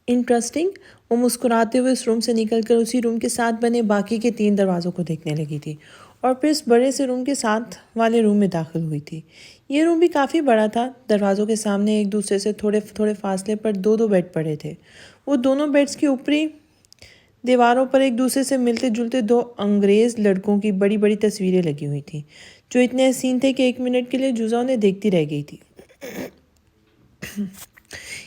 Interesting. وہ مسکراتے ہوئے اس روم سے نکل کر اسی روم کے ساتھ بنے باقی کے 3 دروازوں کو دیکھنے لگی تھی اور پھر اس بڑے سے روم کے ساتھ والے روم میں داخل ہوئی تھی۔ یہ روم بھی کافی بڑا تھا۔ دروازوں کے سامنے ایک دوسرے سے تھوڑے تھوڑے فاصلے پر 2 بیڈ پڑے تھے۔ وہ دونوں بیڈز کی اوپری دیواروں پر ایک دوسرے سے ملتے جلتے 2 انگریز لڑکوں کی بڑی بڑی تصویریں لگی ہوئی تھیں جو اتنے حسین تھے کہ 1 منٹ کے لیے جوزا انہیں دیکھتی رہ گئی تھی۔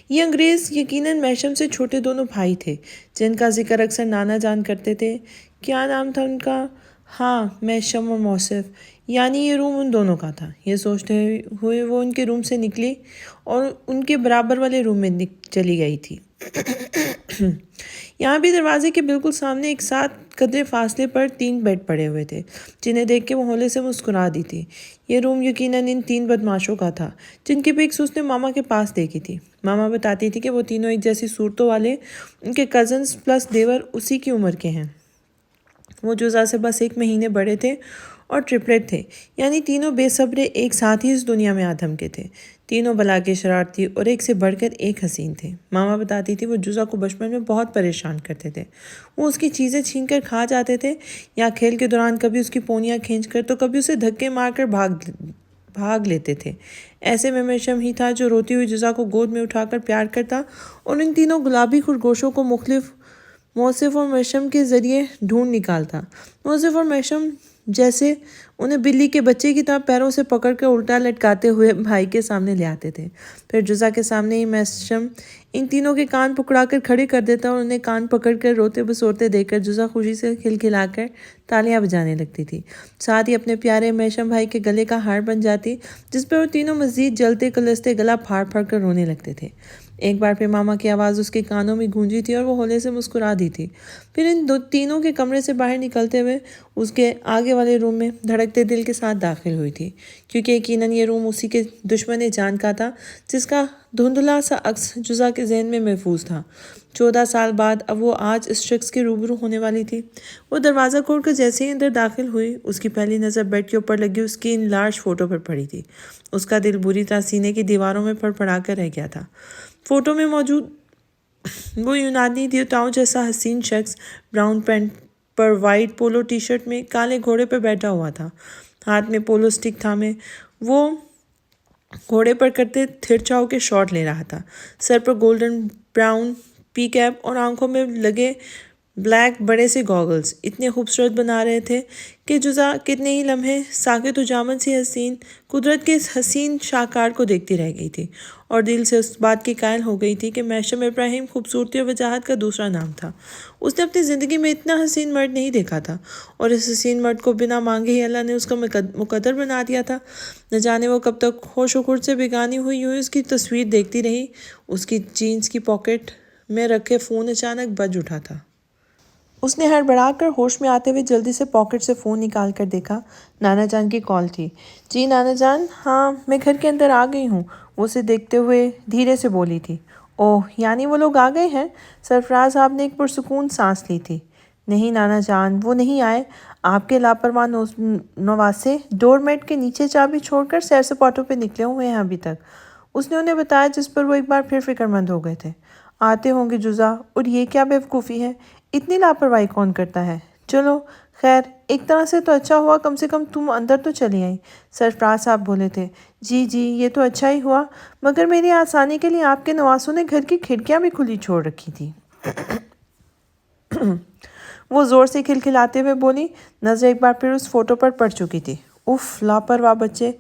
یہ انگریز یقیناً میشم سے چھوٹے دونوں بھائی تھے جن کا ذکر اکثر نانا جان کرتے تھے۔ کیا نام تھا ان کا؟ ہاں، میشم اور موصف، یعنی یہ روم ان دونوں کا تھا۔ یہ سوچتے ہوئے وہ ان کے روم سے نکلی اور ان کے برابر والے روم میں چلی گئی تھی۔ یہاں بھی دروازے کے بالکل سامنے ایک ساتھ قدرے فاصلے پر 3 بیڈ پڑے ہوئے تھے جنہیں دیکھ کے وہ ہولے سے مسکرا دی تھی۔ یہ روم یقیناً ان 3 بدماشوں کا تھا جن کی پکس اس نے ماما کے پاس دیکھی تھی۔ ماما بتاتی تھی کہ وہ تینوں ایک جیسی صورتوں والے ان کے کزنز پلس دیور اسی کی عمر کے ہیں۔ وہ جوزا سے بس 1 مہینے بڑے تھے اور ٹرپلٹ تھے، یعنی تینوں بے صبرے ایک ساتھ ہی اس دنیا میں آدم کے تھے۔ تینوں بلا کے شرارتی اور ایک سے بڑھ کر ایک حسین تھے۔ ماما بتاتی تھی وہ جوزا کو بچپن میں بہت پریشان کرتے تھے۔ وہ اس کی چیزیں چھین کر کھا جاتے تھے یا کھیل کے دوران کبھی اس کی پونیاں کھینچ کر تو کبھی اسے دھکے مار کر بھاگ لیتے تھے۔ ایسے میں میشم ہی تھا جو روتی ہوئی جوزا کو گود میں اٹھا کر پیار کرتا اور ان تینوں گلابی خرگوشوں کو مختلف موصف اور میشم کے ذریعے ڈھونڈ نکالتا۔ موصف اور میشم جیسے انہیں بلی کے بچے کی طرح پیروں سے پکڑ کر الٹا لٹکاتے ہوئے بھائی کے سامنے لے آتے تھے۔ پھر جوزا کے سامنے ہی میشم ان تینوں کے کان پکڑا کر کھڑے کر دیتا اور انہیں کان پکڑ کر روتے بسورتے دیکھ کر جوزا خوشی سے کھلکھلا کر تالیاں بجانے لگتی تھی۔ ساتھ ہی اپنے پیارے میشم بھائی کے گلے کا ہار بن جاتی جس پر وہ تینوں مزید جلتے کلستے گلا پھاڑ پھاڑ کر رونے لگتے تھے۔ ایک بار پھر ماما کی آواز اس کے کانوں میں گونجی تھی اور وہ ہولے سے مسکرا دی تھی۔ پھر ان تینوں کے کمرے سے باہر نکلتے ہوئے اس کے آگے والے روم میں دھڑکتے دل کے ساتھ داخل ہوئی تھی، کیونکہ یقیناً یہ روم اسی کے دشمن جان کا تھا جس کا دھندلا سا عکس جوزا کے ذہن میں محفوظ تھا۔ 14 سال بعد اب وہ آج اس شخص کے روبرو ہونے والی تھی۔ وہ دروازہ کھول کر جیسے ہی اندر داخل ہوئی اس کی پہلی نظر بیڈ کے اوپر لگی اس کی ان لارج فوٹو پر پڑی تھی۔ اس کا دل بری طرح سینے کی دیواروں میں پھڑ پھڑا کر رہ گیا تھا۔ فوٹو میں موجود وہ یونانی دیوتاؤں جیسا حسین شخص براؤن پینٹ پر وائٹ پولو ٹی شرٹ میں کالے گھوڑے پر بیٹھا ہوا تھا۔ ہاتھ میں پولو سٹک تھامے وہ گھوڑے پر کرتے تھرچاؤ کے شاٹ لے رہا تھا۔ سر پر گولڈن براؤن پی کیپ اور آنکھوں میں لگے بلیک بڑے سے گوگلز اتنے خوبصورت بنا رہے تھے کہ جوزا کتنے ہی لمحے ساکت و جامن سی حسین قدرت کے اس حسین شاہکار کو دیکھتی رہ گئی تھی اور دل سے اس بات کی قائل ہو گئی تھی کہ میشم ابراہیم خوبصورتی اور وجاہت کا دوسرا نام تھا۔ اس نے اپنی زندگی میں اتنا حسین مرد نہیں دیکھا تھا اور اس حسین مرد کو بنا مانگے ہی اللہ نے اس کا مقدر بنا دیا تھا۔ نہ جانے وہ کب تک ہوش و خرد سے بیگانی ہوئی اس کی تصویر دیکھتی رہی۔ اس کی جینز کی پاکٹ میں رکھے فون اچانک بج اٹھا تھا۔ اس نے ہڑبڑا کر ہوش میں آتے ہوئے جلدی سے پاکٹ سے فون نکال کر دیکھا۔ نانا جان کی کال تھی۔ جی نانا جان، ہاں میں گھر کے اندر آ گئی ہوں، وہ اسے دیکھتے ہوئے دھیرے سے بولی تھی۔ اوہ، یعنی وہ لوگ آ گئے ہیں؟ سرفراز صاحب نے ایک پرسکون سانس لی تھی۔ نہیں نانا جان، وہ نہیں آئے۔ آپ کے لاپرواہ نواسے ڈور میٹ کے نیچے چابی چھوڑ کر سیر سپاٹوں پہ نکلے ہوئے ہیں ابھی تک، اس نے انہیں بتایا، جس پر وہ ایک بار پھر فکر مند ہو گئے تھے۔ آتے ہوں گے جوزا، اور یہ کیا بیوقوفی ہے، اتنی لاپرواہی کون کرتا ہے؟ چلو خیر، ایک طرح سے تو اچھا ہوا، کم سے کم تم اندر تو چلی آئیں، سرفراز صاحب بولے تھے۔ جی جی، یہ تو اچھا ہی ہوا، مگر میری آسانی کے لیے آپ کے نواسوں نے گھر کی کھڑکیاں بھی کھلی چھوڑ رکھی تھی۔ وہ زور سے کھلکھلاتے ہوئے بولی، نظر ایک بار پھر اس فوٹو پر پڑ چکی تھی۔ اف، لاپرواہ بچے۔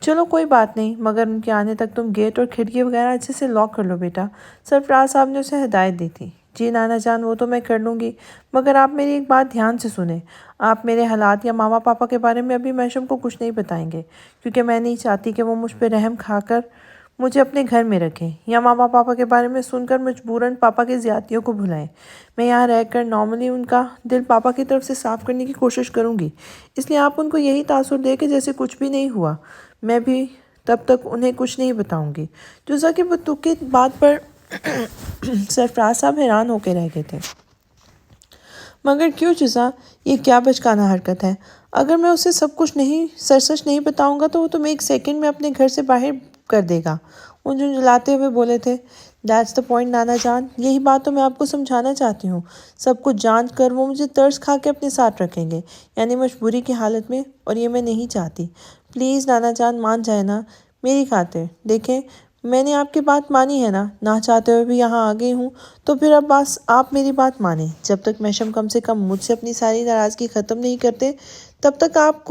چلو کوئی بات نہیں، مگر ان کے آنے تک تم گیٹ اور کھڑکی وغیرہ اچھے سے لاک کر لو بیٹا، سرفراز صاحب نے اسے ہدایت دی تھی۔ جی نانا جان، وہ تو میں کر لوں گی، مگر آپ میری ایک بات دھیان سے سنیں۔ آپ میرے حالات یا ماما پاپا کے بارے میں ابھی میشم کو کچھ نہیں بتائیں گے، کیونکہ میں نہیں چاہتی کہ وہ مجھ پہ رحم کھا کر مجھے اپنے گھر میں رکھیں یا ماما پاپا کے بارے میں سن کر مجبوراً پاپا کی زیادتیوں کو بھلائیں۔ میں یہاں رہ کر نارملی ان کا دل پاپا کی طرف سے صاف کرنے کی کوشش کروں گی، اس لیے آپ ان کو یہی تاثر دے کہ جیسے کچھ بھی نہیں ہوا۔ میں بھی تب تک انہیں کچھ نہیں بتاؤں گی۔ جوزا کی بتوقع بات پر سرفراز صاحب حیران ہو کے رہ گئے تھے۔ مگر کیوں جوزا، یہ کیا بچکانہ حرکت ہے؟ اگر میں اسے سب کچھ سچ نہیں بتاؤں گا تو وہ تمہیں 1 سیکنڈ میں اپنے گھر سے باہر کر دے گا، وہ جھنجھلاتے ہوئے بولے تھے۔ دیٹس دا پوائنٹ نانا جان، یہی بات تو میں آپ کو سمجھانا چاہتی ہوں۔ سب کچھ جانچ کر وہ مجھے ترس کھا کے اپنے ساتھ رکھیں گے، یعنی مجبوری کی حالت میں، اور یہ میں نہیں چاہتی۔ پلیز نانا جان مان جائے نا میری خاطر۔ دیکھیں میں نے آپ کی بات مانی ہے نا، نہ چاہتے ہوئے بھی یہاں آ گئی ہوں، تو پھر اب بس آپ میری بات مانیں۔ جب تک محشم کم سے کم مجھ سے اپنی ساری ناراضگی ختم نہیں کرتے تب تک آپ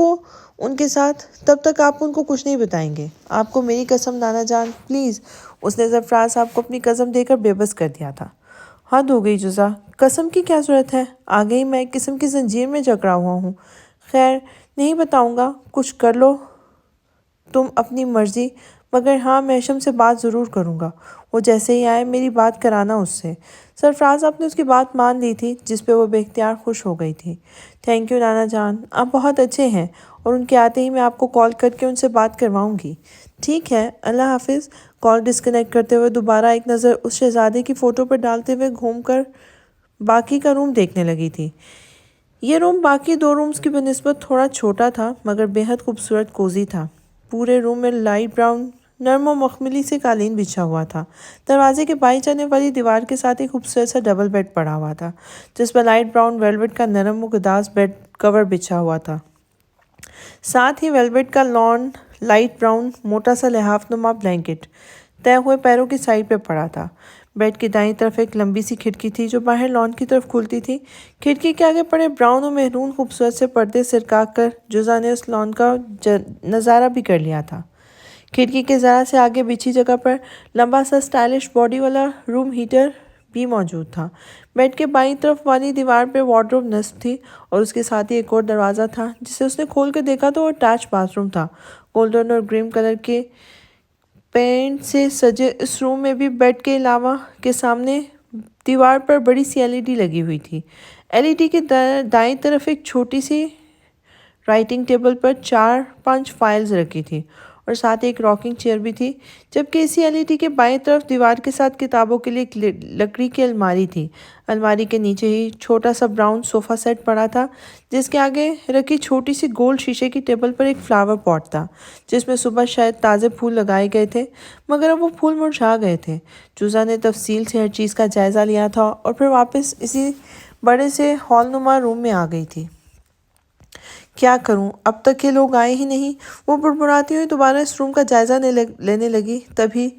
ان کو کچھ نہیں بتائیں گے۔ آپ کو میری قسم نانا جان پلیز۔ اس نے سرفراز صاحب کو اپنی قسم دے کر بے بس کر دیا تھا۔ حد ہو گئی جزا، قسم کی کیا ضرورت ہے؟ آگے ہی میں ایک قسم کی زنجیر میں جکڑا ہوا ہوں۔ خیر نہیں بتاؤں گا، کچھ کر لو تم اپنی مرضی، مگر ہاں محشم سے بات ضرور کروں گا۔ وہ جیسے ہی آئے میری بات کرانا اس سے۔ سرفراز صاحب نے اس کی بات مان لی تھی، جس پہ وہ بے اختیار خوش ہو گئی تھی۔ تھینک یو نانا جان، آپ بہت اچھے ہیں، اور ان کے آتے ہی میں آپ کو کال کر کے ان سے بات کرواؤں گی۔ ٹھیک ہے، اللہ حافظ۔ کال ڈسکنیکٹ کرتے ہوئے دوبارہ ایک نظر اس شہزادے کی فوٹو پر ڈالتے ہوئے گھوم کر باقی کا روم دیکھنے لگی تھی۔ یہ روم باقی دو رومز کی بنسبت تھوڑا چھوٹا تھا، مگر بہت خوبصورت کوزی تھا۔ پورے روم میں لائٹ براؤن نرم و مخملی سے قالین بچھا ہوا تھا۔ دروازے کے بائیں جانے والی دیوار کے ساتھ ایک خوبصورت سا ڈبل بیڈ پڑا ہوا تھا، جس پر لائٹ براؤن ویلویٹ کا نرم و گداز بیڈ کور بچھا ہوا تھا۔ ساتھ ہی ویلویٹ کا لان لائٹ براؤن موٹا سا لحاف نما بلینکٹ طے ہوئے پیروں کی سائڈ پہ پڑا تھا۔ بیڈ کی دائیں طرف ایک لمبی سی کھڑکی تھی جو باہر لان کی طرف کھلتی تھی۔ کھڑکی کے آگے پڑے براؤن و میرون خوبصورت سے پردے سرکا کر جزا نے اس لان کا نظارہ بھی کر لیا تھا۔ کھڑکی کے ذرا سے آگے بچھی جگہ پر لمبا سا سٹائلش باڈی والا روم ہیٹر بھی موجود تھا۔ بیڈ کے بائیں طرف والی دیوار پہ وارڈروب نصب تھی، اور اس کے ساتھ ہی ایک اور دروازہ تھا جسے اس نے کھول کے دیکھا تو وہ اٹیچ باتھ روم تھا۔ گولڈن اور گریم کلر کے پینٹ سے سجے اس روم میں بھی بیڈ کے علاوہ کے سامنے دیوار پر بڑی سی LED لگی ہوئی تھی۔ LED کے دائیں طرف ایک چھوٹی سی رائٹنگ ٹیبل پر 4-5 فائلز رکھی تھی، اور ساتھ ایک راکنگ چیئر بھی تھی، جبکہ اسی LED کے بائیں طرف دیوار کے ساتھ کتابوں کے لیے ایک لکڑی کی الماری تھی۔ الماری کے نیچے ہی چھوٹا سا براؤن صوفہ سیٹ پڑا تھا، جس کے آگے رکھی چھوٹی سی گول شیشے کی ٹیبل پر ایک فلاور پاٹ تھا، جس میں صبح شاید تازے پھول لگائے گئے تھے، مگر اب وہ پھول مرجھا گئے تھے۔ جوزا نے تفصیل سے ہر چیز کا جائزہ لیا تھا اور پھر واپس اسی بڑے سے ہال نما روم میں آ گئی تھی۔ کیا کروں، اب تک یہ لوگ آئے ہی نہیں، وہ بڑبڑاتی ہوئی دوبارہ اس روم کا جائزہ لینے لگی۔ تبھی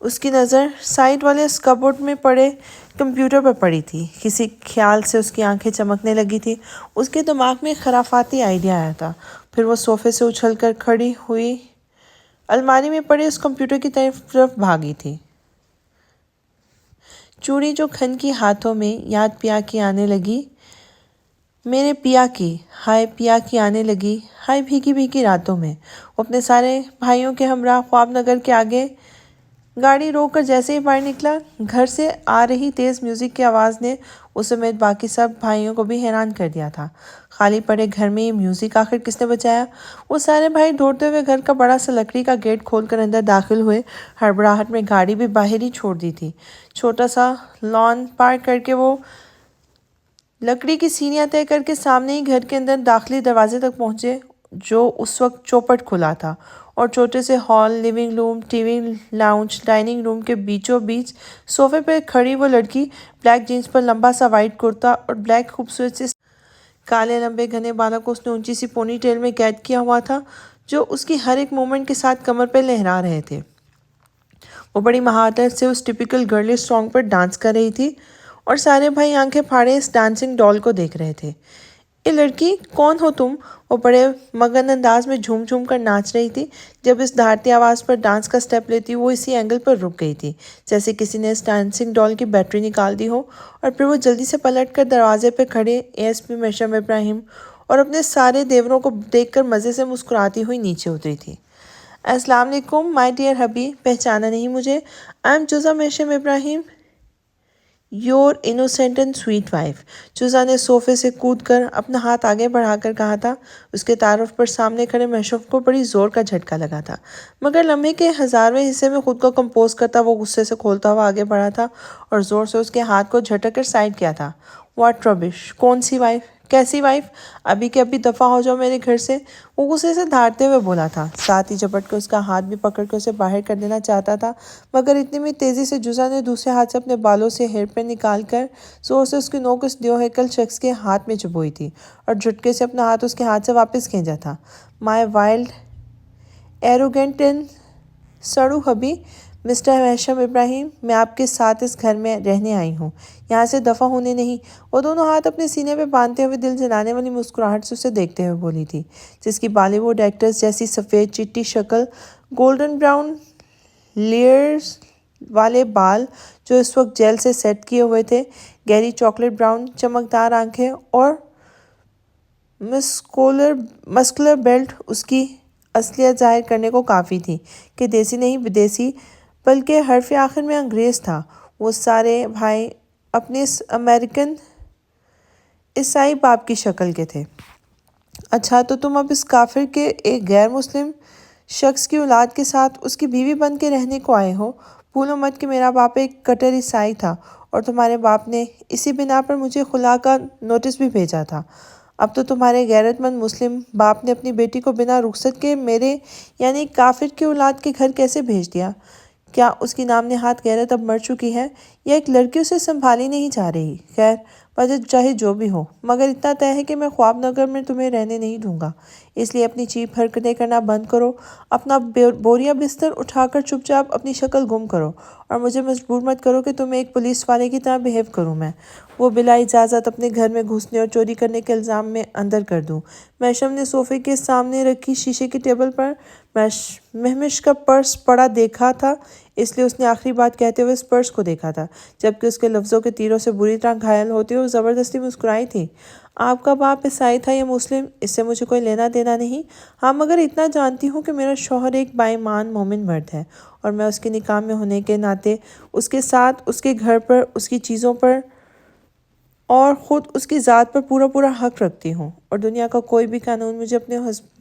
اس کی نظر سائڈ والے اس کبورڈ میں پڑے کمپیوٹر پر پڑی تھی۔ کسی خیال سے اس کی آنکھیں چمکنے لگی تھی۔ اس کے دماغ میں ایک خرافاتی آئیڈیا آیا تھا۔ پھر وہ صوفے سے اچھل کر کھڑی ہوئی الماری میں پڑے اس کمپیوٹر کی طرف بھاگی تھی۔ چوڑی جو کھن کی ہاتھوں میں یاد پیا کی آنے لگی، میرے پیا کی، ہائے پیا کی آنے لگی، ہائے بھیگی بھیگی راتوں میں۔ وہ اپنے سارے بھائیوں کے ہمراہ خواب نگر کے آگے گاڑی روک کر جیسے ہی باہر نکلا، گھر سے آ رہی تیز میوزک کی آواز نے اس سمیت باقی سب بھائیوں کو بھی حیران کر دیا تھا۔ خالی پڑے گھر میں یہ میوزک آخر کس نے بجایا؟ وہ سارے بھائی دوڑتے ہوئے گھر کا بڑا سا لکڑی کا گیٹ کھول کر اندر داخل ہوئے۔ ہڑبڑاہٹ میں گاڑی بھی باہر ہی چھوڑ دی تھی۔ چھوٹا سا لان پار کر کے وہ لکڑی کی سیڑھیاں طے کر کے سامنے ہی گھر کے اندر داخلی دروازے تک پہنچے، جو اس وقت چوپٹ کھلا تھا، اور چھوٹے سے ہال، living room, T V lounge, dining room کے بیچوں بیچ صوفے پہ کھڑی وہ لڑکی بلیک جینس پر لمبا سا وائٹ کرتا اور بلیک خوبصورت سے کالے لمبے گھنے بالوں کو اس نے اونچی سی پونی ٹیل میں قید کیا ہوا تھا، جو اس کی ہر ایک مومنٹ کے ساتھ کمر پہ لہرا رہے تھے۔ وہ بڑی مہارت سے اس ٹپیکل گرلش سانگ پر ڈانس کر رہی تھی، اور سارے بھائی آنکھیں پھاڑے اس ڈانسنگ ڈال کو دیکھ رہے تھے۔ اے لڑکی، کون ہو تم؟ وہ بڑے مگن انداز میں جھوم جھوم کر ناچ رہی تھی۔ جب اس دھارتی آواز پر ڈانس کا سٹیپ لیتی وہ اسی اینگل پر رک گئی تھی جیسے کسی نے اس ڈانسنگ ڈال کی بیٹری نکال دی ہو، اور پھر وہ جلدی سے پلٹ کر دروازے پہ کھڑے ASP محشم ابراہیم اور اپنے سارے دیوروں کو دیکھ کر مزے سے مسکراتی ہوئی نیچے اتری تھی۔ السلام علیکم مائی ڈیئر ہبی، پہچانا نہیں مجھے؟ I am Jaza Mohsham Ibrahim, your innocent and sweet wife. Jaza نے صوفے سے کود کر اپنا ہاتھ آگے بڑھا کر کہا تھا۔ اس کے تعارف پر سامنے کھڑے محشم کو بڑی زور کا جھٹکا لگا تھا، مگر لمحے کے 1000ویں حصے میں خود کو کمپوز کرتا وہ غصے سے کھولتا ہوا آگے بڑھا تھا اور زور سے اس کے ہاتھ کو جھٹک کر سائڈ کیا تھا۔ واٹ ربش! کون سی وائف؟ کیسی وائف؟ ابھی کے ابھی دفعہ ہو جاؤ میرے گھر سے، وہ غصے سے دھاڑتے ہوئے بولا تھا، ساتھ ہی جھپٹ کے اس کا ہاتھ بھی پکڑ کے اسے باہر کر دینا چاہتا تھا، مگر اتنی میں تیزی سے جزا نے دوسرے ہاتھ سے اپنے بالوں سے ہیئر پین نکال کر زور سے اس کی نوک اس دیوہیکل شخص کے ہاتھ میں چبوئی تھی اور جھٹکے سے اپنا ہاتھ اس کے ہاتھ سے واپس کھینچا تھا۔ مائی wild arrogant and سڑو Habib, mister ہیشم ابراہیم، میں آپ کے ساتھ اس گھر میں رہنے آئی ہوں، یہاں سے دفع ہونے نہیں۔ وہ دونوں ہاتھ اپنے سینے پہ باندھتے ہوئے دل جلانے والی مسکراہٹ سے اسے دیکھتے ہوئے بولی تھی، جس کی بالی ووڈ ایکٹرز جیسی سفید چٹی شکل، گولڈن براؤن لیئرز والے بال جو اس وقت جیل سے سیٹ کیے ہوئے تھے، گہری چاکلیٹ براؤن چمکدار آنکھیں اور مسکولر بیلٹ اس کی اصلیت ظاہر کرنے کو کافی تھی کہ دیسی نہیں بدیسی بلکہ حرف آخر میں انگریز تھا۔ وہ سارے بھائی اپنے امریکن عیسائی باپ کی شکل کے تھے۔ اچھا، تو تم اب اس کافر کے ایک غیر مسلم شخص کی اولاد کے ساتھ اس کی بیوی بن کے رہنے کو آئے ہو؟ بھولو مت کہ میرا باپ ایک کٹر عیسائی تھا اور تمہارے باپ نے اسی بنا پر مجھے خلا کا نوٹس بھی بھیجا تھا۔ اب تو تمہارے غیرت مند مسلم باپ نے اپنی بیٹی کو بنا رخصت کے میرے یعنی کافر کی اولاد کے گھر کیسے بھیج دیا؟ کیا اس کی نام نہاد غیرت اب مر چکی ہے یا ایک لڑکی اسے سنبھالی نہیں جا رہی؟ خیر، وجہ چاہے جو بھی ہو، مگر اتنا طے ہے کہ میں خواب نگر میں تمہیں رہنے نہیں دوں گا۔ اس لیے اپنی چیپ حرکتیں کرنا بند کرو، اپنا بوریا بستر اٹھا کر چپ چاپ اپنی شکل گم کرو اور مجھے مجبور مت کرو کہ تمہیں ایک پولیس والے کی طرح بیہیو کروں میں، وہ بلا اجازت اپنے گھر میں گھسنے اور چوری کرنے کے الزام میں اندر کر دوں۔ محشم نے صوفے کے سامنے رکھی شیشے کی ٹیبل پر مہمش کا پرس پڑا دیکھا تھا، اس لیے اس نے آخری بات کہتے ہوئے اس پرس کو دیکھا تھا، جبکہ اس کے لفظوں کے تیروں سے بری طرح گھائل ہوتے ہوئے زبردستی مسکرائی تھی۔ آپ کا باپ عیسائی تھا یا مسلم، اس سے مجھے کوئی لینا دینا نہیں، ہاں مگر اتنا جانتی ہوں کہ میرا شوہر ایک باایمان مومن مرد ہے اور میں اس کے نکاح میں ہونے کے ناطے اس کے ساتھ اس کے گھر پر، اس کی چیزوں پر اور خود اس کی ذات پر پورا حق رکھتی ہوں، اور دنیا کا کوئی بھی قانون مجھے اپنے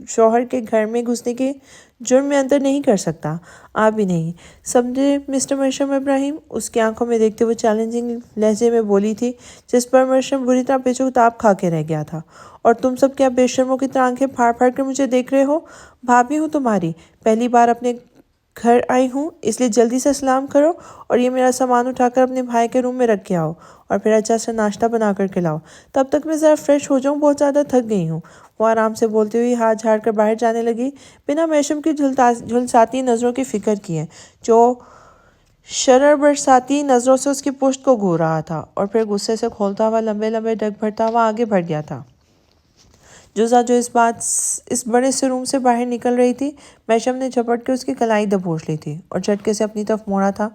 شوہر کے گھر میں گھسنے کے جرم میں اندر نہیں کر سکتا، آپ بھی نہیں، سمجھے مسٹر مرشم ابراہیم؟ اس کی آنکھوں میں دیکھتے ہوئے چیلنجنگ لہجے میں بولی تھی، جس پر مرشم بری طرح پیچو تاب کھا کے رہ گیا تھا۔ اور تم سب کیا بے شرموں کی طرح آنکھیں پھاڑ پھاڑ کر مجھے دیکھ رہے ہو؟ بھابھی ہوں تمہاری، پہلی بار اپنے گھر آئی ہوں، اس لیے جلدی سے سلام کرو اور یہ میرا سامان اٹھا کر اپنے بھائی کے روم میں رکھ کے آؤ اور پھر اچھا سا ناشتہ بنا کر کھلاؤ، تب تک میں ذرا فریش ہو جاؤں، بہت زیادہ تھک گئی ہوں۔ وہ آرام سے بولتے ہوئے ہاتھ جھاڑ کر باہر جانے لگی، بنا محشم کی جھلساتی نظروں کی فکر کیے، جو شرر برساتی نظروں سے اس کی پشت کو گھور رہا تھا، اور پھر غصے سے کھولتا ہوا لمبے لمبے ڈگ بھرتا ہوا آگے بڑھ گیا تھا۔ جزا جو اس بڑے سے روم سے باہر نکل رہی تھی، محشم نے جھپٹ کے اس کی کلائی دبوچ لی تھی اور جھٹکے سے اپنی طرف موڑا تھا۔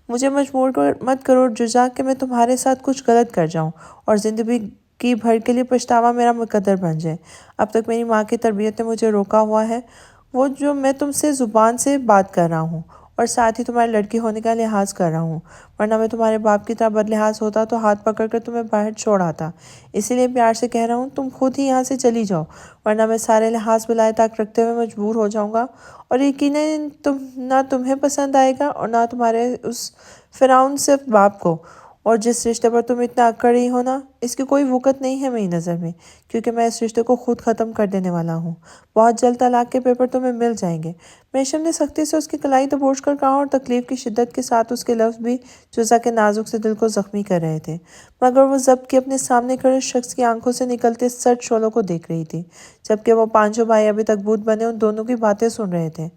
مجھے مجبور مت کرو جزا کہ میں تمہارے ساتھ کچھ غلط کر جاؤں اور زندگی بھر کے لیے پچھتاوا میرا مقدر بن جائے۔ اب تک میری ماں کی تربیت نے مجھے روکا ہوا ہے، وہ جو میں تم سے زبان سے بات کر رہا ہوں اور ساتھ ہی تمہارے لڑکی ہونے کا لحاظ کر رہا ہوں، ورنہ میں تمہارے باپ کی طرح بد لحاظ ہوتا تو ہاتھ پکڑ کر تمہیں باہر چھوڑ آتا۔ اسی لیے پیار سے کہہ رہا ہوں، تم خود ہی یہاں سے چلی جاؤ، ورنہ میں سارے لحاظ بلائے طاق رکھتے ہوئے مجبور ہو جاؤں گا، اور یقیناً نہ تمہیں پسند آئے گا اور نہ تمہارے اس فرعون صرف باپ کو، اور جس رشتے پر تم اتنا اکڑ رہی ہو نا، اس کی کوئی وقت نہیں ہے میری نظر میں، کیونکہ میں اس رشتے کو خود ختم کر دینے والا ہوں۔ بہت جلد طلاق کے پیپر تمہیں مل جائیں گے۔ محشم نے سختی سے اس کی کلائی دبوچ کر کہا، اور تکلیف کی شدت کے ساتھ اس کے لفظ بھی جزا کے نازک سے دل کو زخمی کر رہے تھے، مگر وہ ضبط کے اپنے سامنے کھڑے شخص کی آنکھوں سے نکلتے سرد شعلوں کو دیکھ رہی تھی، جبکہ وہ پانچوں بھائی ابھی تک بھوت بنے ان دونوں کی باتیں سن رہے تھے۔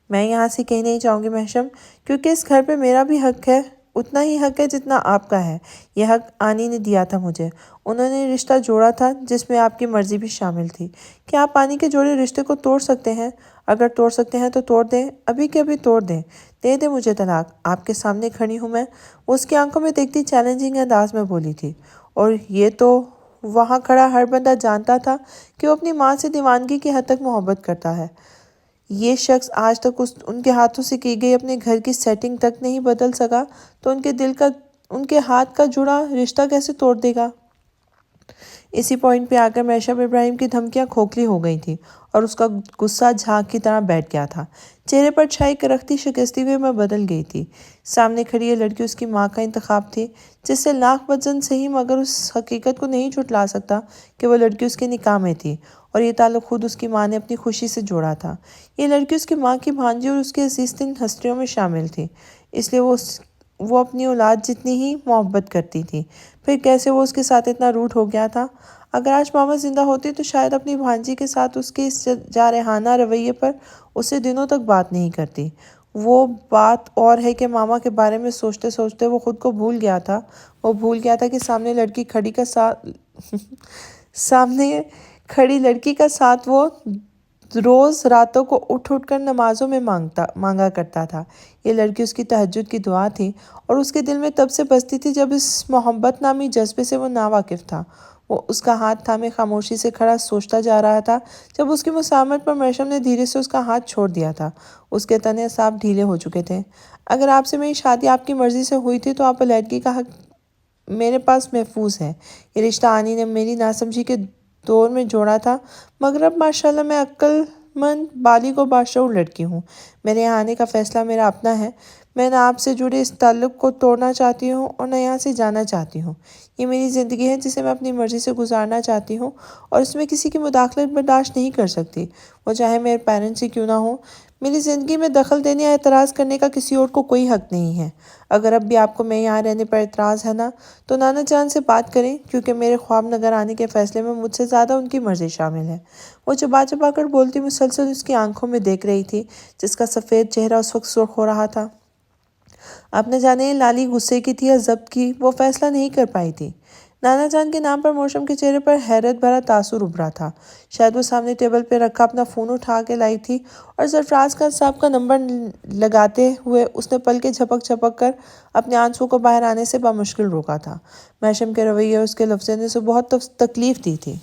میں یہاں سے کہیں نہیں جاؤں گی محشم، کیونکہ اس گھر پہ میرا بھی حق ہے، اتنا ہی حق ہے جتنا آپ کا ہے۔ یہ حق آنی نے دیا تھا مجھے، انہوں نے رشتہ جوڑا تھا جس میں آپ کی مرضی بھی شامل تھی۔ کیا آپ پانی کے جوڑے رشتے کو توڑ سکتے ہیں؟ اگر توڑ سکتے ہیں تو توڑ دیں، ابھی کے ابھی توڑ دیں، دے دیں مجھے طلاق، آپ کے سامنے کھڑی ہوں میں، وہ اس کی آنکھوں میں دیکھتی چیلنجنگ انداز میں بولی تھی، اور یہ تو وہاں کھڑا ہر بندہ جانتا تھا کہ وہ اپنی ماں سے دیوانگی کی حد تک محبت کرتا ہے۔ یہ شخص آج تک ان کے ہاتھوں سے کی گئی اپنے گھر کی سیٹنگ تک نہیں بدل سکا، تو ان کے ہاتھ کا جڑا رشتہ کیسے توڑ دے گا؟ اسی پوائنٹ پہ آ کر میشم ابراہیم کی دھمکیاں کھوکھلی ہو گئی تھیں اور اس کا غصہ جھانک کی طرح بیٹھ گیا تھا۔ چہرے پر چھائی کرختی شکستی ہوئے میں بدل گئی تھی۔ سامنے کھڑی یہ لڑکی اس کی ماں کا انتخاب تھی، جس سے لاکھ وجن صحیح مگر اس حقیقت کو نہیں جھٹلا سکتا کہ وہ لڑکی اس کے نکاح میں تھی اور یہ تعلق خود اس کی ماں نے اپنی خوشی سے جوڑا تھا۔ یہ لڑکی اس کی ماں کی بھانجی اور اس کے عزیز ترین ہستیوں میں شامل تھی، اس لیے وہ اپنی اولاد جتنی ہی محبت کرتی تھی۔ پھر کیسے وہ اس کے ساتھ اتنا روٹ ہو گیا تھا؟ اگر آج ماما زندہ ہوتی تو شاید اپنی بھانجی کے ساتھ اس کے اس جارحانہ رویے پر اسے دنوں تک بات نہیں کرتی۔ وہ بات اور ہے کہ ماما کے بارے میں سوچتے سوچتے وہ خود کو بھول گیا تھا۔ وہ بھول گیا تھا کہ سامنے کھڑی لڑکی کا ساتھ وہ روز راتوں کو اٹھ کر نمازوں میں مانگا کرتا تھا۔ یہ لڑکی اس کی تہجد کی دعا تھی اور اس کے دل میں تب سے بستی تھی جب اس محبت نامی جذبے سے وہ ناواقف تھا۔ وہ اس کا ہاتھ تھامے خاموشی سے کھڑا سوچتا جا رہا تھا جب اس کی مسامحت پر میشم نے دھیرے سے اس کا ہاتھ چھوڑ دیا تھا۔ اس کے تنے اعصاب ڈھیلے ہو چکے تھے۔ اگر آپ سے میری شادی آپ کی مرضی سے ہوئی تھی تو آپ علیحدگی کا حق میرے پاس محفوظ ہے۔ یہ رشتہ آنی نے میری ناسمجھی کے دور میں جوڑا تھا، مگر اب ماشاءاللہ میں عقل مند بالغ و باشعور لڑکی ہوں۔ میرے یہاں آنے کا فیصلہ میرا اپنا ہے۔ میں نہ آپ سے جڑے اس تعلق کو توڑنا چاہتی ہوں اور نہ یہاں سے جانا چاہتی ہوں۔ یہ میری زندگی ہے جسے میں اپنی مرضی سے گزارنا چاہتی ہوں اور اس میں کسی کی مداخلت برداشت نہیں کر سکتی، وہ چاہے میرے پیرنٹس ہی کیوں نہ ہوں۔ میری زندگی میں دخل دینے یا اعتراض کرنے کا کسی اور کو کوئی حق نہیں ہے۔ اگر اب بھی آپ کو میں یہاں رہنے پر اعتراض ہے نا، تو نانا جان سے بات کریں، کیونکہ میرے خواب نگر آنے کے فیصلے میں مجھ سے زیادہ ان کی مرضی شامل ہے۔ وہ چبا چبا کر بولتی مسلسل اس کی آنکھوں میں دیکھ رہی تھی، جس کا سفید چہرہ اس وقت سرخ ہو رہا تھا۔ اب نہ جانے یہ لالی غصے کی تھی یا ضبط کی، وہ فیصلہ نہیں کر پائی تھی۔ نانا جان کے نام پر موشم کے چہرے پر حیرت بھرا تاثر ابھرا تھا۔ شاید وہ سامنے ٹیبل پہ رکھا اپنا فون اٹھا کے لائی تھی اور سرفراز صاحب کا نمبر لگاتے ہوئے اس نے پل کے جھپک جھپک کر اپنے آنسوؤں کو باہر آنے سے بامشکل روکا تھا۔ میشم کے رویے اور اس کے لفظ نے اسے بہت تکلیف دی تھی۔